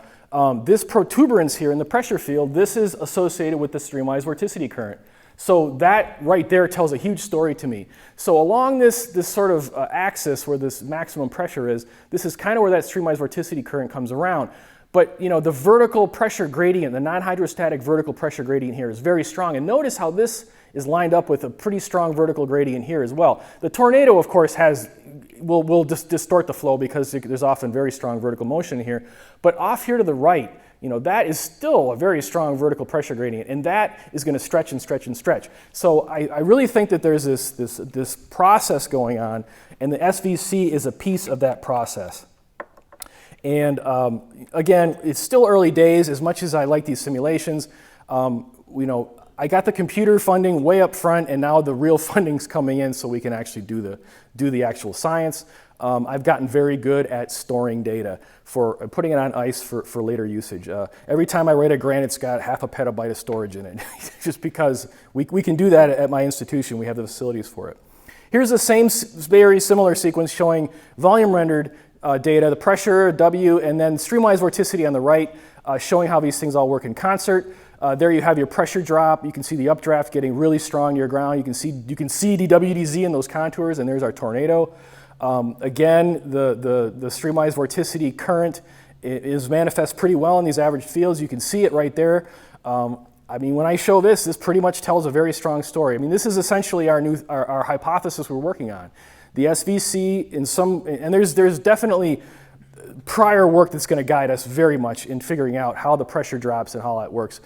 This protuberance here in the pressure field, this is associated with the streamwise vorticity current. So that right there tells a huge story to me. So along this sort of axis where this maximum pressure is, this is kind of where that streamwise vorticity current comes around. But the vertical pressure gradient, the non-hydrostatic vertical pressure gradient here is very strong. And notice how this is lined up with a pretty strong vertical gradient here as well. The tornado, of course, will just distort the flow because there's often very strong vertical motion here. But off here to the right, that is still a very strong vertical pressure gradient, and that is going to stretch and stretch and stretch. So I really think that there's this process going on, and the SVC is a piece of that process. And again, it's still early days. As much as I like these simulations, I got the computer funding way up front, and now the real funding's coming in so we can actually do the actual science. I've gotten very good at storing data for putting it on ice for later usage. Every time I write a grant, it's got half a petabyte of storage in it, just because we can do that at my institution. We have the facilities for it. Here's the same very similar sequence showing volume rendered data, the pressure, W, and then streamwise vorticity on the right, showing how these things all work in concert. There you have your pressure drop. You can see the updraft getting really strong near ground. You can see dWdz in those contours, and there's our tornado. Again, the streamwise vorticity current is manifest pretty well in these averaged fields. You can see it right there. When I show this pretty much tells a very strong story. This is essentially our hypothesis we're working on. The SVC and there's definitely prior work that's going to guide us very much in figuring out how the pressure drops and how that works.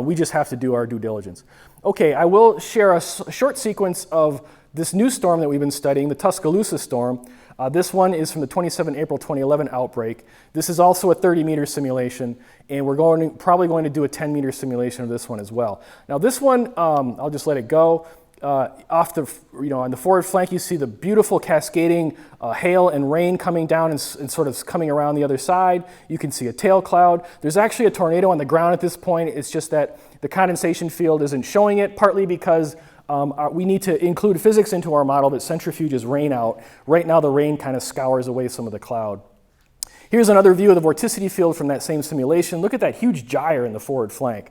We just have to do our due diligence. Okay, I will share a short sequence of this new storm that we've been studying, the Tuscaloosa storm. This one is from the 27 April 2011 outbreak. This is also a 30-meter simulation, and we're probably going to do a 10-meter simulation of this one as well. Now this one, I'll just let it go. On the forward flank, you see the beautiful cascading hail and rain coming down and sort of coming around the other side. You can see a tail cloud. There's actually a tornado on the ground at this point. It's just that the condensation field isn't showing it, partly because we need to include physics into our model that centrifuges rain out. Right now, the rain kind of scours away some of the cloud. Here's another view of the vorticity field from that same simulation. Look at that huge gyre in the forward flank.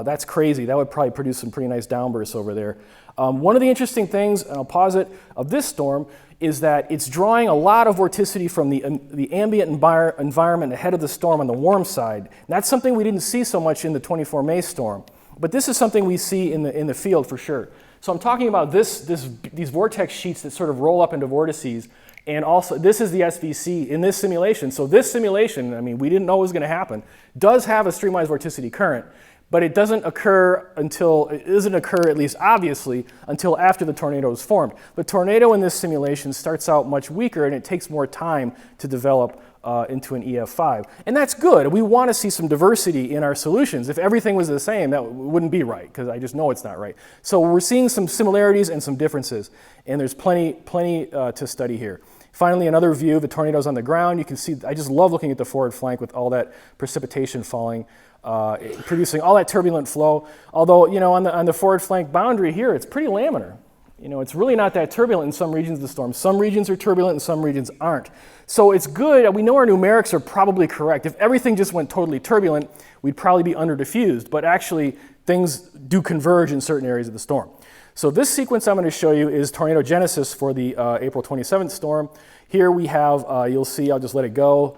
That's crazy. That would probably produce some pretty nice downbursts over there. One of the interesting things, and I'll pause it, of this storm is that it's drawing a lot of vorticity from the ambient environment ahead of the storm on the warm side. And that's something we didn't see so much in the 24 May storm. But this is something we see in the field for sure. So I'm talking about these vortex sheets that sort of roll up into vortices. And also, this is the SVC in this simulation. So this simulation, I mean, we didn't know it was going to happen, does have a streamwise vorticity current. But it doesn't occur at least obviously, until after the tornado is formed. The tornado in this simulation starts out much weaker and it takes more time to develop into an EF5. And that's good. We want to see some diversity in our solutions. If everything was the same, that wouldn't be right, because I just know it's not right. So we're seeing some similarities and some differences, and there's plenty to study here. Finally, another view, the tornado's on the ground. You can see, I just love looking at the forward flank with all that precipitation falling, producing all that turbulent flow. Although, you know, on the forward flank boundary here, it's pretty laminar. You know, it's really not that turbulent in some regions of the storm. Some regions are turbulent and some regions aren't. So it's good. We know our numerics are probably correct. If everything just went totally turbulent, we'd probably be under diffused. But actually, things do converge in certain areas of the storm. So this sequence I'm going to show you is tornado genesis for the April 27th storm. Here we have, you'll see, I'll just let it go.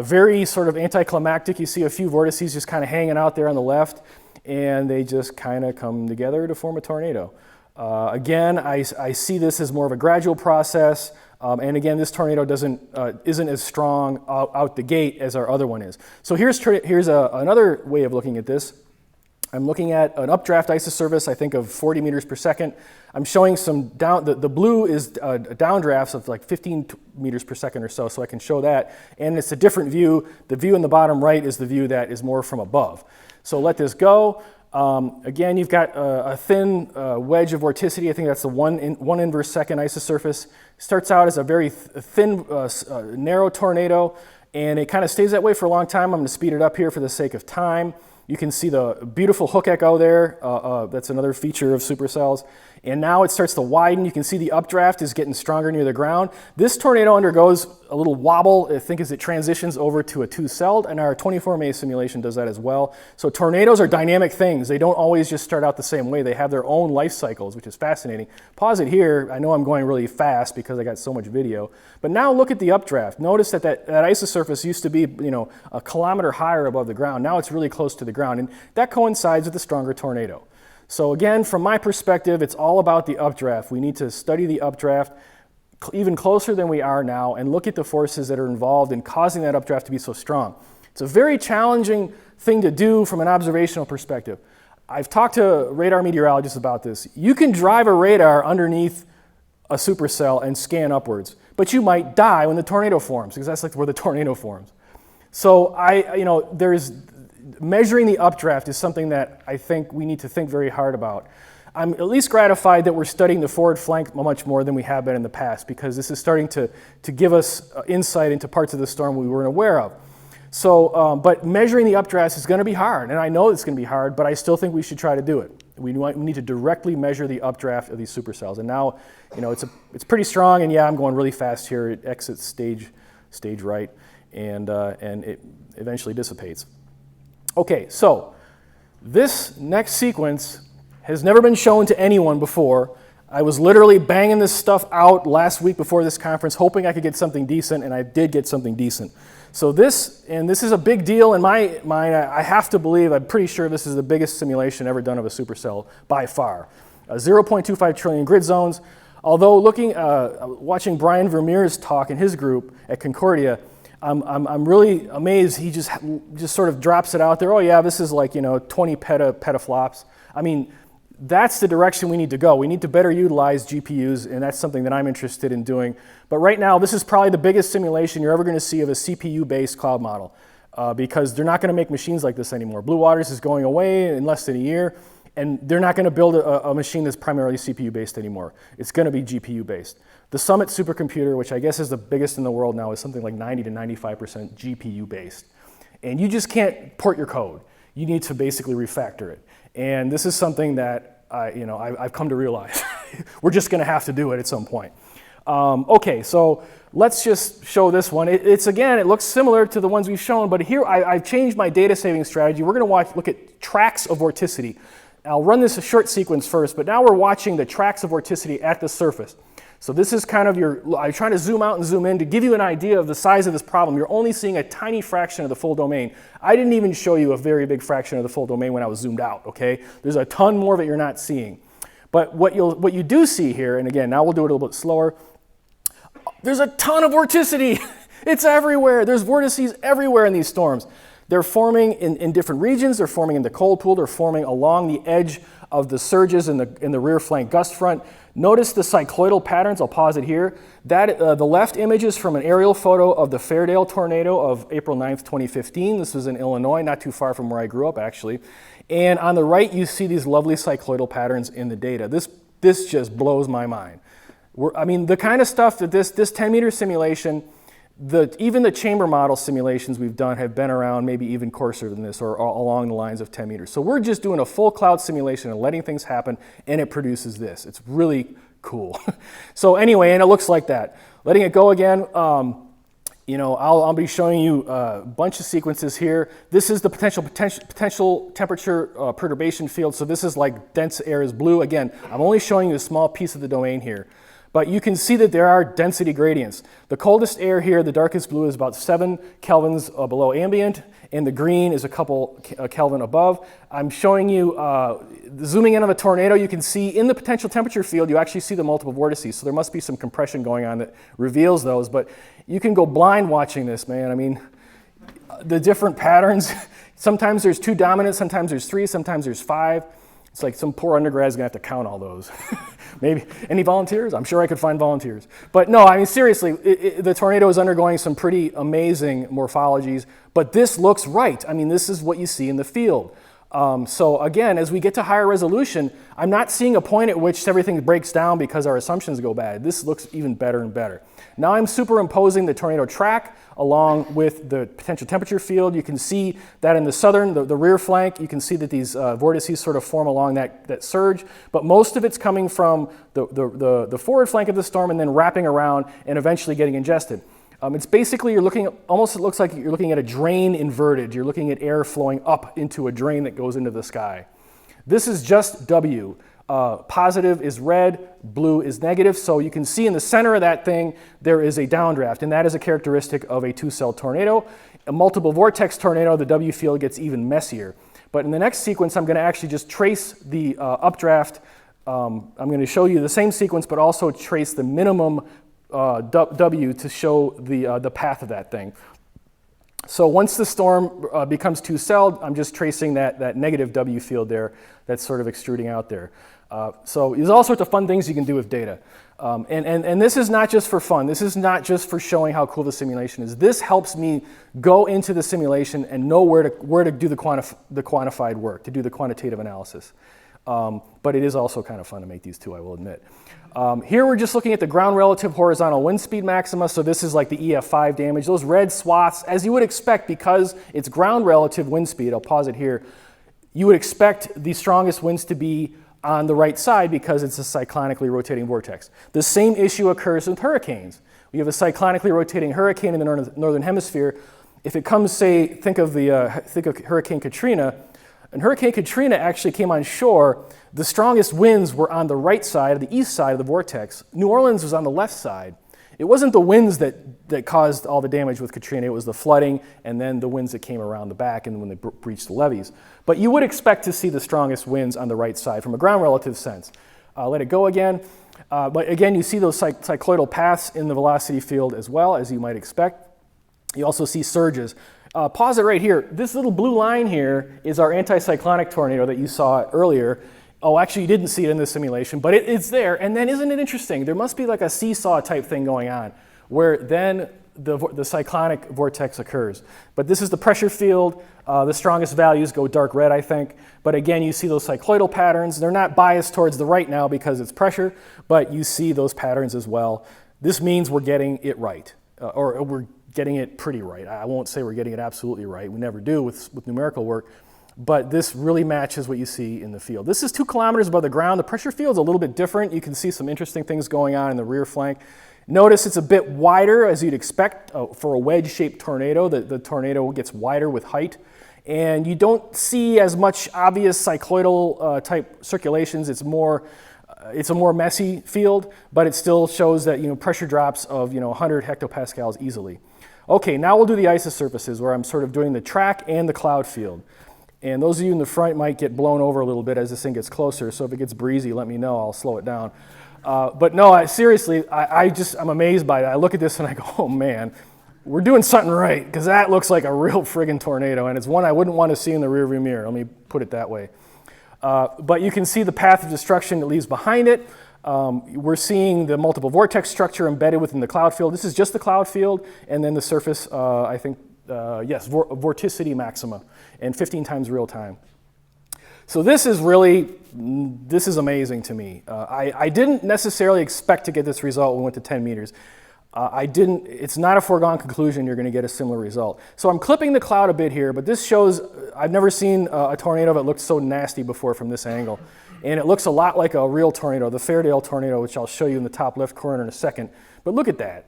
Very sort of anticlimactic. You see a few vortices just kind of hanging out there on the left, and they just kind of come together to form a tornado. Again, I see this as more of a gradual process, and again, this tornado isn't as strong out the gate as our other one is. So here's another way of looking at this. I'm looking at an updraft isosurface, I think of 40 meters per second. I'm showing some the blue is downdrafts of like 15 meters per second or so I can show that. And it's a different view. The view in the bottom right is the view that is more from above. So let this go. Again, you've got a thin wedge of vorticity. I think that's the one inverse second isosurface. Starts out as a very thin, narrow tornado, and it kind of stays that way for a long time. I'm going to speed it up here for the sake of time. You can see the beautiful hook echo there. That's another feature of supercells. And now it starts to widen. You can see the updraft is getting stronger near the ground. This tornado undergoes a little wobble, I think, as it transitions over to a two-celled, and our 24 May simulation does that as well. So tornadoes are dynamic things. They don't always just start out the same way. They have their own life cycles, which is fascinating. Pause it here. I know I'm going really fast because I got so much video. But now look at the updraft. Notice that isosurface used to be, you know, a kilometer higher above the ground. Now it's really close to the ground, and that coincides with a stronger tornado. So again, from my perspective, it's all about the updraft. We need to study the updraft even closer than we are now and look at the forces that are involved in causing that updraft to be so strong. It's a very challenging thing to do from an observational perspective. I've talked to radar meteorologists about this. You can drive a radar underneath a supercell and scan upwards, but you might die when the tornado forms, because that's like where the tornado forms. So measuring the updraft is something that I think we need to think very hard about. I'm at least gratified that we're studying the forward flank much more than we have been in the past, because this is starting to give us insight into parts of the storm we weren't aware of. So, but measuring the updraft is going to be hard, and I know it's going to be hard, but I still think we should try to do it. We need to directly measure the updraft of these supercells, and now, you know, it's pretty strong, and yeah, I'm going really fast here. It exits stage right, and it eventually dissipates. Okay, so this next sequence has never been shown to anyone before. I was literally banging this stuff out last week before this conference, hoping I could get something decent, and I did get something decent. So this is a big deal in my mind. I have to believe, I'm pretty sure this is the biggest simulation ever done of a supercell by far. 0.25 trillion grid zones. Although watching Brian Vermeer's talk in his group at Concordia, I'm really amazed. He just sort of drops it out there. Oh yeah, this is like, 20 petaflops. I mean, that's the direction we need to go. We need to better utilize GPUs, and that's something that I'm interested in doing. But right now, this is probably the biggest simulation you're ever going to see of a CPU-based cloud model, because they're not going to make machines like this anymore. Blue Waters is going away in less than a year, and they're not going to build a machine that's primarily CPU-based anymore. It's going to be GPU-based. The Summit supercomputer, which I guess is the biggest in the world now, is something like 90 to 95% GPU-based. And you just can't port your code. You need to basically refactor it. And this is something that I've come to realize. We're just going to have to do it at some point. Okay, so let's just show this one. It's again, it looks similar to the ones we've shown, but here I've changed my data saving strategy. We're going to look at tracks of vorticity. I'll run this a short sequence first, but now we're watching the tracks of vorticity at the surface. So this is kind of I'm trying to zoom out and zoom in to give you an idea of the size of this problem. You're only seeing a tiny fraction of the full domain. I didn't even show you a very big fraction of the full domain when I was zoomed out, okay? There's a ton more that you're not seeing. But what you do see here, and again, now we'll do it a little bit slower, there's a ton of vorticity. It's everywhere. There's vortices everywhere in these storms. They're forming in different regions. They're forming in the cold pool. They're forming along the edge of the surges in the rear flank gust front. Notice the cycloidal patterns. I'll pause it here. The left image is from an aerial photo of the Fairdale tornado of April 9th, 2015. This was in Illinois, not too far from where I grew up, actually. And on the right, you see these lovely cycloidal patterns in the data. This just blows my mind. I mean, the kind of stuff that this 10-meter simulation, even the chamber model simulations we've done have been around maybe even coarser than this or along the lines of 10 meters. So we're just doing a full cloud simulation and letting things happen, and it produces this. It's really cool. So anyway, and it looks like that. Letting it go again, I'll be showing you a bunch of sequences here. This is the potential temperature perturbation field. So this is like dense air is blue. Again, I'm only showing you a small piece of the domain here. But you can see that there are density gradients. The coldest air here, the darkest blue, is about 7 kelvins below ambient, and the green is a couple Kelvin above. I'm showing you, zooming in on a tornado, you can see in the potential temperature field, you actually see the multiple vortices, so there must be some compression going on that reveals those, but you can go blind watching this, man. I mean, the different patterns, sometimes there's 2 dominant, sometimes there's 3, sometimes there's 5. It's like some poor undergrad's gonna have to count all those. Maybe, any volunteers? I'm sure I could find volunteers. But no, I mean, seriously, the tornado is undergoing some pretty amazing morphologies, but this looks right. I mean, this is what you see in the field. So again, as we get to higher resolution, I'm not seeing a point at which everything breaks down because our assumptions go bad. This looks even better and better. Now I'm superimposing the tornado track along with the potential temperature field. You can see that in the southern, the rear flank, you can see that these vortices sort of form along that surge, but most of it's coming from the forward flank of the storm and then wrapping around and eventually getting ingested. It's basically, it looks like you're looking at a drain inverted. You're looking at air flowing up into a drain that goes into the sky. This is just W. Positive is red, blue is negative. So you can see in the center of that thing, there is a downdraft, and that is a characteristic of a 2-cell tornado. A multiple vortex tornado, the W field gets even messier. But in the next sequence, I'm going to actually just trace the updraft. I'm going to show you the same sequence, but also trace the minimum W to show the path of that thing. So once the storm becomes 2-celled, I'm just tracing that negative W field there that's sort of extruding out there. So there's all sorts of fun things you can do with data. And this is not just for fun. This is not just for showing how cool the simulation is. This helps me go into the simulation and know where to do the quantified work, to do the quantitative analysis. But it is also kind of fun to make these two, I will admit. Here we're just looking at the ground relative horizontal wind speed maxima, so this is like the EF5 damage. Those red swaths, as you would expect, because it's ground relative wind speed, I'll pause it here, you would expect the strongest winds to be on the right side because it's a cyclonically rotating vortex. The same issue occurs with hurricanes. We have a cyclonically rotating hurricane in the northern hemisphere. If it comes, say, think of Hurricane Katrina, and Hurricane Katrina actually came on shore. The strongest winds were on the right side, the east side of the vortex. New Orleans was on the left side. It wasn't the winds that caused all the damage with Katrina. It was the flooding and then the winds that came around the back and when they breached the levees. But you would expect to see the strongest winds on the right side from a ground relative sense. Let it go again. But again, you see those cycloidal paths in the velocity field as well, as you might expect. You also see surges. Pause it right here. This little blue line here is our anticyclonic tornado that you saw earlier. Oh, actually, you didn't see it in the simulation, but it's there. And then isn't it interesting? There must be like a seesaw type thing going on where then the cyclonic vortex occurs. But this is the pressure field. The strongest values go dark red, I think. But again, you see those cycloidal patterns. They're not biased towards the right now because it's pressure, but you see those patterns as well. This means we're getting it right, or we're getting it pretty right. I won't say we're getting it absolutely right. We never do with numerical work. But this really matches what you see in the field. This is 2 kilometers above the ground. The pressure field's a little bit different. You can see some interesting things going on in the rear flank. Notice it's a bit wider, as you'd expect for a wedge-shaped tornado. The tornado gets wider with height. And you don't see as much obvious cycloidal type circulations. It's a more messy field, but it still shows that pressure drops of 100 hectopascals easily. Okay, now we'll do the isosurfaces, where I'm sort of doing the track and the cloud field. And those of you in the front might get blown over a little bit as this thing gets closer, so if it gets breezy, let me know, I'll slow it down. But no, seriously, I'm amazed by that. I look at this and I go, oh man, we're doing something right, because that looks like a real friggin' tornado, and it's one I wouldn't want to see in the rearview mirror, let me put it that way. But you can see the path of destruction it leaves behind it. We're seeing the multiple vortex structure embedded within the cloud field. This is just the cloud field, and then the surface, yes, vorticity maxima, and 15 times real time. So this is amazing to me. I didn't necessarily expect to get this result when we went to 10 meters. It's not a foregone conclusion you're going to get a similar result. So I'm clipping the cloud a bit here, but this shows, I've never seen a tornado that looked so nasty before from this angle. And it looks a lot like a real tornado, the Fairdale tornado, which I'll show you in the top left corner in a second. But look at that.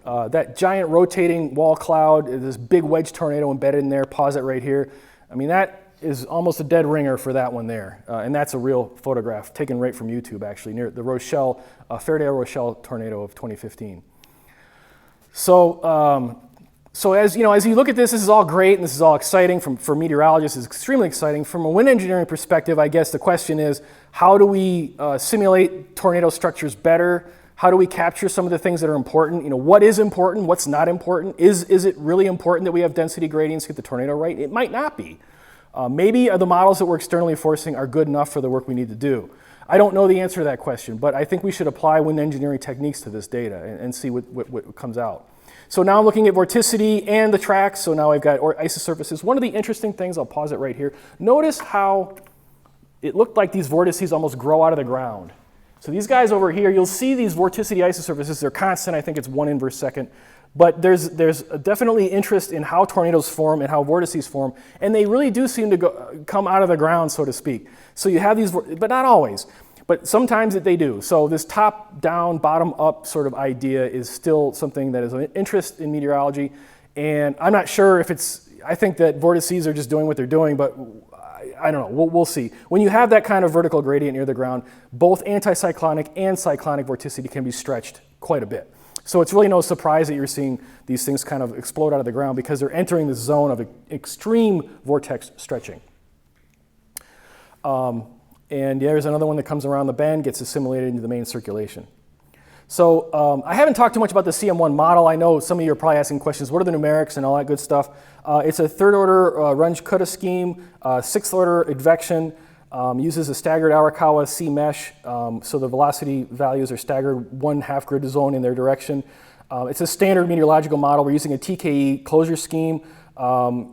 That giant rotating wall cloud, this big wedge tornado embedded in there, pause it right here. I mean, that is almost a dead ringer for that one there. And that's a real photograph taken right from YouTube, actually, near the Fairdale Rochelle tornado of 2015. So as you look at this is all great and this is all exciting for meteorologists. It's extremely exciting. From a wind engineering perspective, I guess the question is, how do we simulate tornado structures better? How do we capture some of the things that are important? What is important? What's not important? Is it really important that we have density gradients to get the tornado right? It might not be. Maybe the models that we're externally forcing are good enough for the work we need to do. I don't know the answer to that question, but I think we should apply wind engineering techniques to this data and see what comes out. So now I'm looking at vorticity and the tracks, so now I've got isosurfaces. One of the interesting things, I'll pause it right here, notice how it looked like these vortices almost grow out of the ground. So these guys over here, you'll see these vorticity isosurfaces, they're constant, I think it's 1 inverse second, but there's definitely interest in how tornadoes form and how vortices form, and they really do seem to come out of the ground, so to speak. So you have these, but not always. But sometimes they do. So this top-down, bottom-up sort of idea is still something that is of interest in meteorology. And I'm not sure if I think that vortices are just doing what they're doing, but I don't know, we'll see. When you have that kind of vertical gradient near the ground, both anticyclonic and cyclonic vorticity can be stretched quite a bit. So it's really no surprise that you're seeing these things kind of explode out of the ground because they're entering this zone of extreme vortex stretching. And there's another one that comes around the bend, gets assimilated into the main circulation. So I haven't talked too much about the CM1 model. I know some of you are probably asking questions, what are the numerics and all that good stuff? It's a third order Runge-Kutta scheme, sixth order advection, uses a staggered Arakawa C mesh, so the velocity values are staggered 1/2 grid zone in their direction. It's a standard meteorological model. We're using a TKE closure scheme.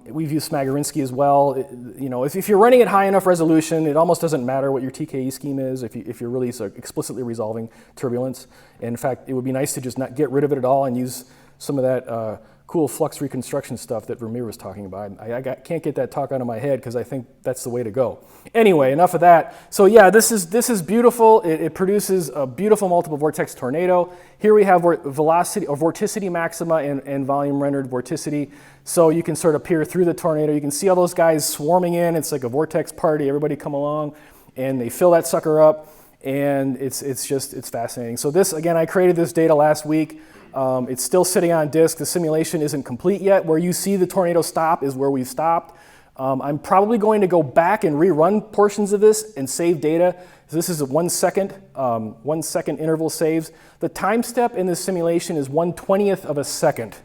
We've used Smagorinsky as well. If you're running at high enough resolution, it almost doesn't matter what your TKE scheme is if you're really explicitly resolving turbulence. In fact, it would be nice to just not get rid of it at all and use some of that cool flux reconstruction stuff that Vermeer was talking about. I can't get that talk out of my head because I think that's the way to go. Anyway, enough of that. So yeah, this is beautiful. It produces a beautiful multiple vortex tornado. Here we have velocity or vorticity maxima and volume rendered vorticity. So you can sort of peer through the tornado. You can see all those guys swarming in. It's like a vortex party. Everybody come along and they fill that sucker up. And it's fascinating. So this, again, I created this data last week. It's still sitting on disk. The simulation isn't complete yet. Where you see the tornado stop is where we've stopped. I'm probably going to go back and rerun portions of this and save data. So this is a 1 second, 1 second interval saves. The time step in this simulation is 1/20th of a second.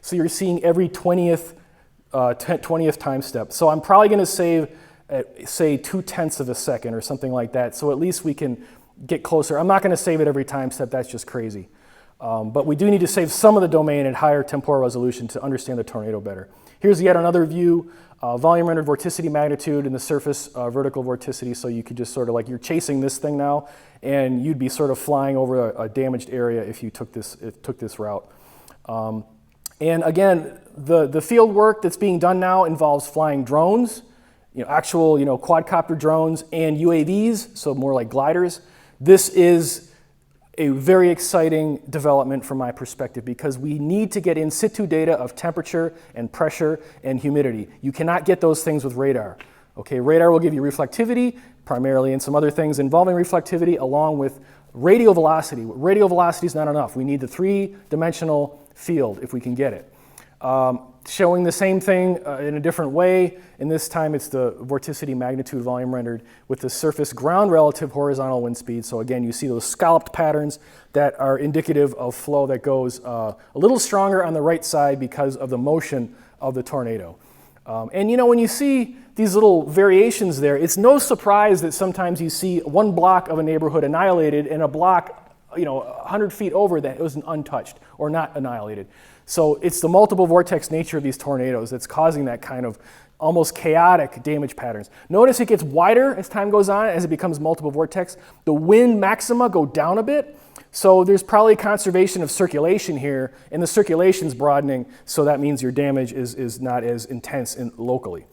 So you're seeing every 20th time step. So I'm probably going to save at, say, 2/10 of a second or something like that. So at least we can get closer. I'm not going to save it every time step. That's just crazy. But we do need to save some of the domain at higher temporal resolution to understand the tornado better. Here's yet another view, volume rendered vorticity magnitude and the surface vertical vorticity. So you could just sort of like, you're chasing this thing now, and you'd be sort of flying over a damaged area if you took this route. And again, the field work that's being done now involves flying drones, actual quadcopter drones and UAVs, so more like gliders. This is a very exciting development from my perspective because we need to get in situ data of temperature and pressure and humidity. You cannot get those things with radar. Okay, radar will give you reflectivity primarily and some other things involving reflectivity along with radial velocity. Radial velocity is not enough. We need the three-dimensional field if we can get it. Showing the same thing in a different way, and this time it's the vorticity magnitude volume rendered with the surface ground relative horizontal wind speed. So again, you see those scalloped patterns that are indicative of flow that goes a little stronger on the right side because of the motion of the tornado. And you know, when you see these little variations there, it's no surprise that sometimes you see one block of a neighborhood annihilated and a block, you know, 100 feet over that was untouched or not annihilated. So it's the multiple vortex nature of these tornadoes that's causing that kind of almost chaotic damage patterns. Notice it gets wider as time goes on, as it becomes multiple vortex. The wind maxima go down a bit, so there's probably conservation of circulation here, and the circulation's broadening, so that means your damage is not as intense locally.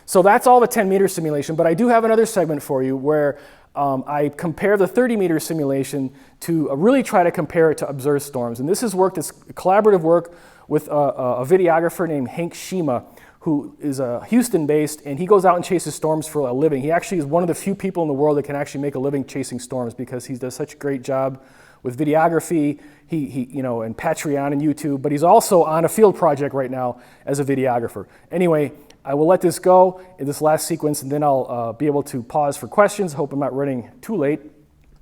So that's all the 10-meter simulation, but I do have another segment for you where I compare the 30-meter simulation to really try to compare it to observed storms. And this is work that's collaborative work with a videographer named Hank Shima, who is Houston-based, and he goes out and chases storms for a living. He actually is one of the few people in the world that can actually make a living chasing storms because he does such a great job with videography, you know, and Patreon and YouTube, but he's also on a field project right now as a videographer. Anyway, I will let this go in this last sequence, and then I'll be able to pause for questions. Hope I'm not running too late.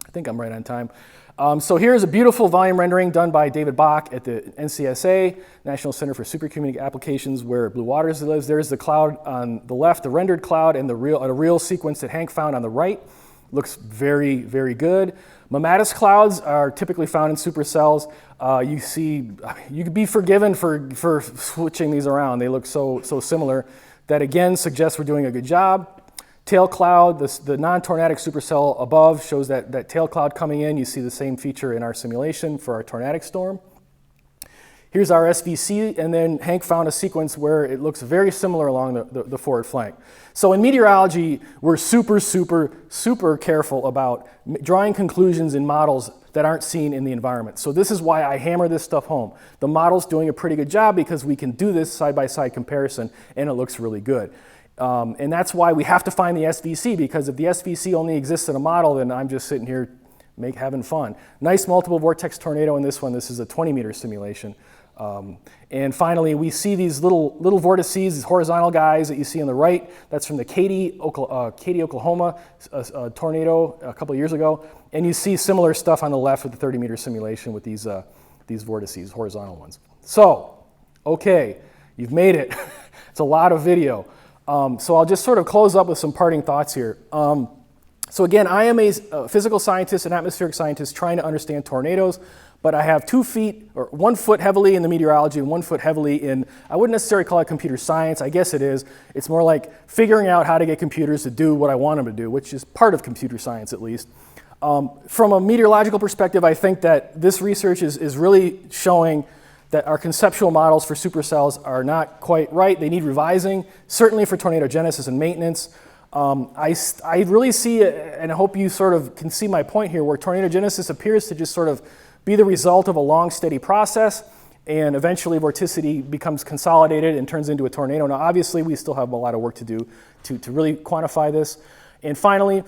I think I'm right on time. So here's a beautiful volume rendering done by David Bach at the NCSA, National Center for Supercomputing Applications, where Blue Waters lives. There's the cloud on the left, the rendered cloud, and a real sequence that Hank found on the right. Looks very, very good. Mammatus clouds are typically found in supercells. You see, you could be forgiven for switching these around. They look so similar. That again suggests we're doing a good job. Tail cloud, the non-tornadic supercell above shows that tail cloud coming in. You see the same feature in our simulation for our tornadic storm. Here's our SVC, and then Hank found a sequence where it looks very similar along the forward flank. So in meteorology, we're super careful about drawing conclusions in models that aren't seen in the environment. So this is why I hammer this stuff home. The model's doing a pretty good job because we can do this side-by-side comparison, and it looks really good. And that's why we have to find the SVC, because if the SVC only exists in a model, then I'm just sitting here having fun. Nice multiple vortex tornado in this one. This is a 20-meter simulation. And finally, we see these little vortices, these horizontal guys that you see on the right. That's from the Katy, Oklahoma tornado a couple of years ago. And you see similar stuff on the left with the 30-meter simulation with these vortices, horizontal ones. So, okay, you've made it. It's a lot of video. So I'll just sort of close up with some parting thoughts here. So again, I am a physical scientist, an atmospheric scientist trying to understand tornadoes, but I have 2 feet, or 1 foot heavily in the meteorology and 1 foot heavily in, I wouldn't necessarily call it computer science, I guess it is. It's more like figuring out how to get computers to do what I want them to do, which is part of computer science at least. From a meteorological perspective, I think that this research is really showing that our conceptual models for supercells are not quite right. They need revising, certainly for tornado genesis and maintenance. I really see, and I hope you sort of can see my point here, where tornado genesis appears to just sort of be the result of a long, steady process, and eventually vorticity becomes consolidated and turns into a tornado. Now, obviously, we still have a lot of work to do to really quantify this. And finally,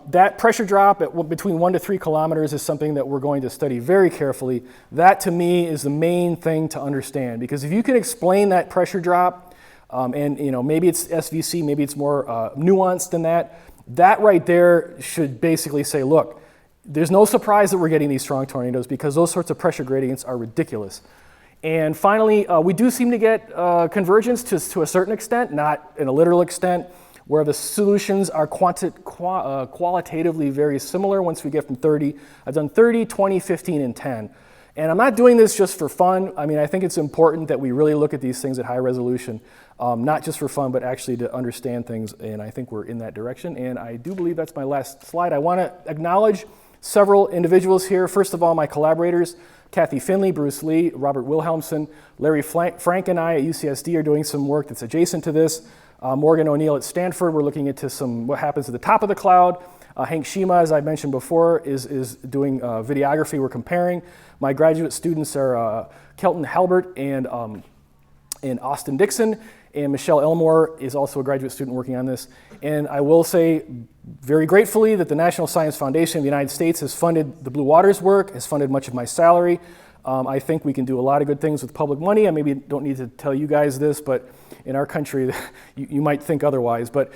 that pressure drop at between 1 to 3 kilometers is something that we're going to study very carefully. That, to me, is the main thing to understand, because if you can explain that pressure drop, and you know, maybe it's SVC, maybe it's more nuanced than that, that right there should basically say, look, there's no surprise that we're getting these strong tornadoes because those sorts of pressure gradients are ridiculous. And finally, we do seem to get convergence to a certain extent, not in a literal extent, where the solutions are qualitatively very similar once we get from 30. I've done 30, 20, 15, and 10. And I'm not doing this just for fun. I mean, I think it's important that we really look at these things at high resolution, not just for fun, but actually to understand things, and I think we're in that direction. And I do believe that's my last slide. I want to acknowledge several individuals here. First of all, my collaborators, Kathy Finley, Bruce Lee, Robert Wilhelmsen, Larry Frank and I at UCSD are doing some work that's adjacent to this. Morgan O'Neill at Stanford, we're looking into what happens at the top of the cloud. Hank Shima, as I mentioned before, is doing videography. We're comparing. My graduate students are Kelton Halbert and Austin Dixon, and Michelle Elmore is also a graduate student working on this. And I will say very gratefully that the National Science Foundation of the United States has funded the Blue Waters work, has funded much of my salary. I think we can do a lot of good things with public money. I maybe don't need to tell you guys this, but in our country, you might think otherwise. But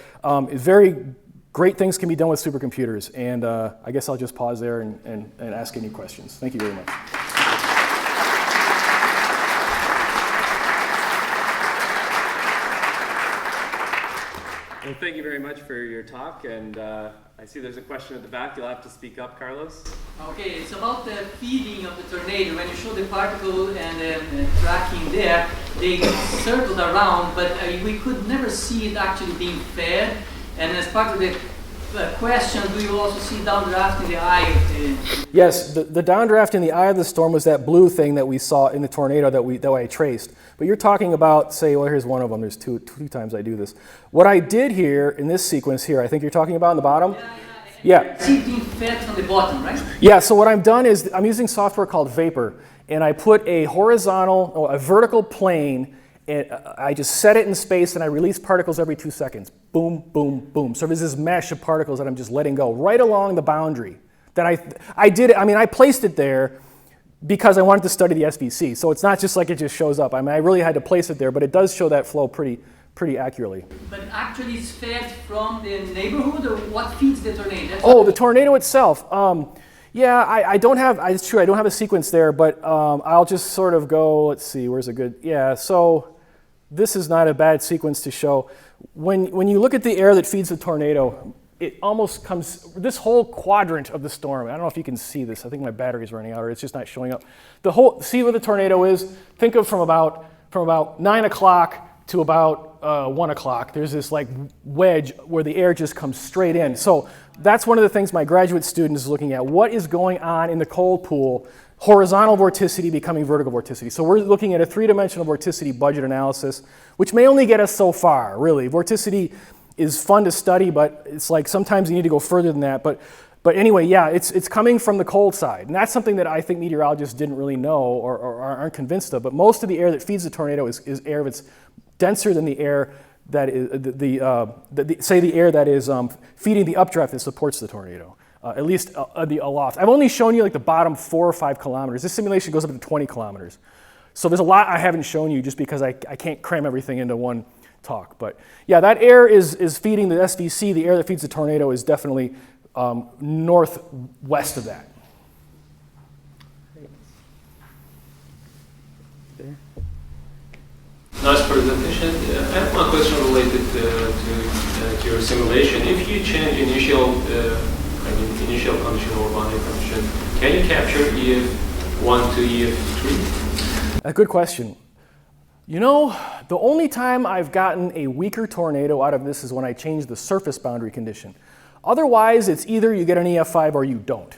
very great things can be done with supercomputers. And I guess I'll just pause there and ask any questions. Thank you very much. Well, thank you very much for your talk, and I see there's a question at the back. You'll have to speak up, Carlos. Okay, it's about the feeding of the tornado. When you show the particle and the tracking there, they circled around, but we could never see it actually being fed. And as part of the question, do you also see downdraft in the eye of the... Yes, the downdraft in the eye of the storm was that blue thing that we saw in the tornado that I traced. But you're talking about, say, well, here's one of them. There's two times I do this. What I did here in this sequence here, I think you're talking about in the bottom? Yeah. See it being fed from the bottom, right? Yeah, so what I've done is I'm using software called Vapor, and I put a vertical plane, and I just set it in space, and I release particles every 2 seconds. Boom, boom, boom. So there's this mesh of particles that I'm just letting go right along the boundary. That I placed it there because I wanted to study the SVC. So it's not just like it just shows up. I mean, I really had to place it there, but it does show that flow pretty accurately. But actually it's fed from the neighborhood, or what feeds the tornado? The tornado itself. Yeah, it's true, I don't have a sequence there, but I'll just sort of go, let's see, where's a good, yeah, so this is not a bad sequence to show. When you look at the air that feeds the tornado, it almost comes, this whole quadrant of the storm, I don't know if you can see this, I think my battery's running out or it's just not showing up. See where the tornado is? Think of from about 9 o'clock to about 1 o'clock. There's this like wedge where the air just comes straight in. So that's one of the things my graduate student is looking at. What is going on in the cold pool? Horizontal vorticity becoming vertical vorticity. So we're looking at a three-dimensional vorticity budget analysis, which may only get us so far, really. Vorticity is fun to study, but it's like sometimes you need to go further than that. But anyway, yeah, it's coming from the cold side. And that's something that I think meteorologists didn't really know or aren't convinced of. But most of the air that feeds the tornado is air that's denser than the air that is, the air that is feeding the updraft that supports the tornado. At least the aloft. I've only shown you like the bottom 4 or 5 kilometers. This simulation goes up to 20 kilometers. So there's a lot I haven't shown you just because I can't cram everything into one talk. But yeah, that air is feeding the SVC. The air that feeds the tornado is definitely northwest of that. Nice presentation. I have one question related to your simulation. If you change initial condition or boundary condition, can you capture EF1 to EF3? A good question. You know, the only time I've gotten a weaker tornado out of this is when I change the surface boundary condition. Otherwise, it's either you get an EF5 or you don't.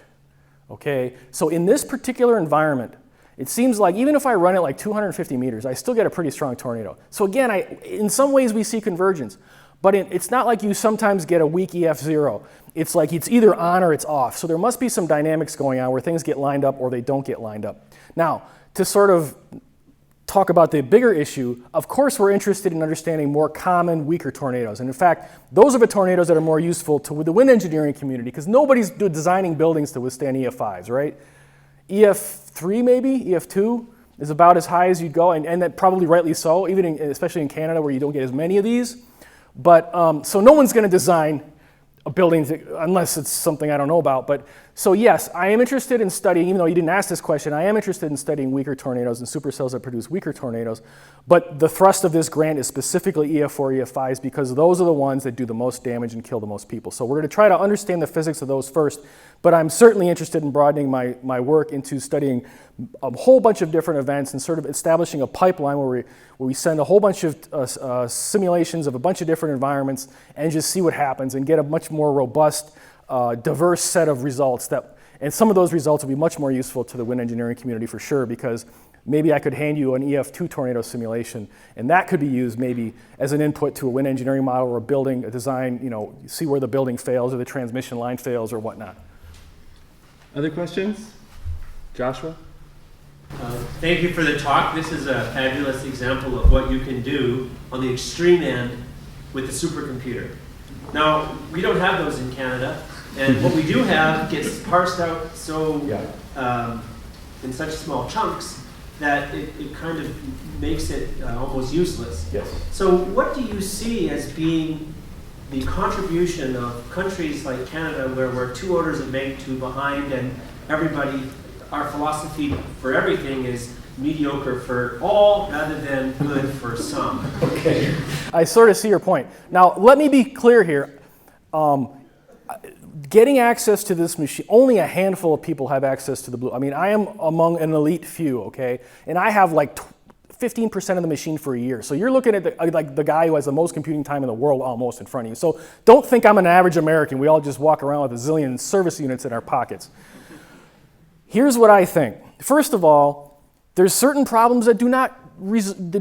Okay? So in this particular environment, it seems like even if I run it like 250 meters, I still get a pretty strong tornado. So again, in some ways we see convergence, but it's not like you sometimes get a weak EF0. It's like it's either on or it's off. So there must be some dynamics going on where things get lined up or they don't get lined up. Now, to sort of talk about the bigger issue, of course we're interested in understanding more common, weaker tornadoes. And in fact, those are the tornadoes that are more useful to the wind engineering community because nobody's designing buildings to withstand EF5s, right? EF3 maybe, EF2 is about as high as you'd go, and that probably rightly so, especially in Canada where you don't get as many of these. But so no one's going to design a building unless it's something I don't know about. But so yes, I am interested in studying, even though you didn't ask this question, I am interested in studying weaker tornadoes and supercells that produce weaker tornadoes. But the thrust of this grant is specifically EF4, EF5s because those are the ones that do the most damage and kill the most people. So we're going to try to understand the physics of those first. But I'm certainly interested in broadening my work into studying a whole bunch of different events and sort of establishing a pipeline where we send a whole bunch of simulations of a bunch of different environments and just see what happens and get a much more robust, diverse set of results. And some of those results will be much more useful to the wind engineering community for sure because maybe I could hand you an EF2 tornado simulation, and that could be used maybe as an input to a wind engineering model or a building, a design, see where the building fails or the transmission line fails or whatnot. Other questions? Joshua? Thank you for the talk. This is a fabulous example of what you can do on the extreme end with the supercomputer. Now, we don't have those in Canada, and what we do have gets parsed out so in such small chunks that it kind of makes it almost useless. Yes. So what do you see as being the contribution of countries like Canada, where we're 2 orders of magnitude behind, and everybody, our philosophy for everything is mediocre for all rather than good for some? Okay. I sort of see your point. Now, let me be clear here. Getting access to this machine, only a handful of people have access to the blue. I mean, I am among an elite few, okay? And I have like 15% of the machine for a year. So you're looking at the guy who has the most computing time in the world almost in front of you. So don't think I'm an average American. We all just walk around with a zillion service units in our pockets. Here's what I think. First of all, there's certain problems that did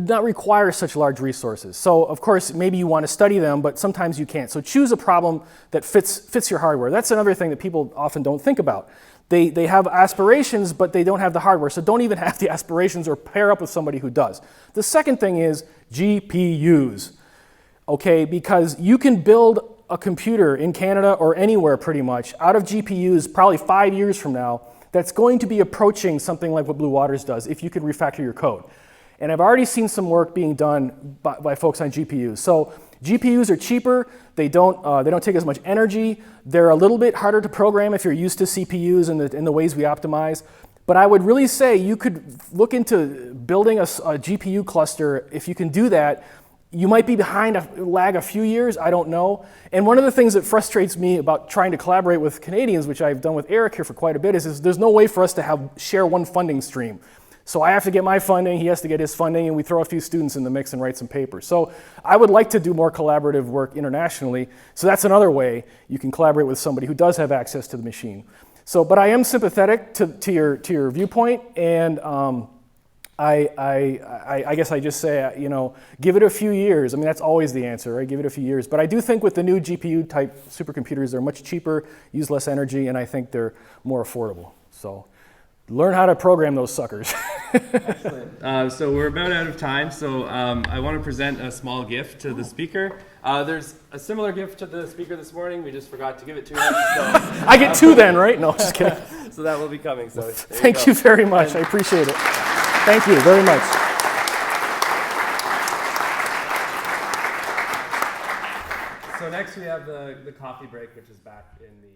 not require such large resources. So of course, maybe you want to study them, but sometimes you can't. So choose a problem that fits your hardware. That's another thing that people often don't think about. They have aspirations, but they don't have the hardware. So don't even have the aspirations or pair up with somebody who does. The second thing is GPUs, okay? Because you can build a computer in Canada or anywhere pretty much out of GPUs probably 5 years from now that's going to be approaching something like what Blue Waters does if you could refactor your code. And I've already seen some work being done by folks on GPUs. So GPUs are cheaper. They don't take as much energy. They're a little bit harder to program if you're used to CPUs and the ways we optimize. But I would really say you could look into building a GPU cluster. If you can do that, you might be lag a few years, I don't know. And one of the things that frustrates me about trying to collaborate with Canadians, which I've done with Eric here for quite a bit, is there's no way for us to share one funding stream. So I have to get my funding, he has to get his funding, and we throw a few students in the mix and write some papers. So I would like to do more collaborative work internationally. So that's another way you can collaborate with somebody who does have access to the machine. So, but I am sympathetic to your viewpoint, and I guess I just say, give it a few years. I mean, that's always the answer, right? Give it a few years. But I do think with the new GPU-type supercomputers, they're much cheaper, use less energy, and I think they're more affordable. So learn how to program those suckers. Excellent. So we're about out of time, so I want to present a small gift to the speaker. There's a similar gift to the speaker this morning. We just forgot to give it to him. So, I get two then, right? No, just kidding. So that will be coming. So Thank you very much. I appreciate it. Thank you very much. So next we have the coffee break, which is back in the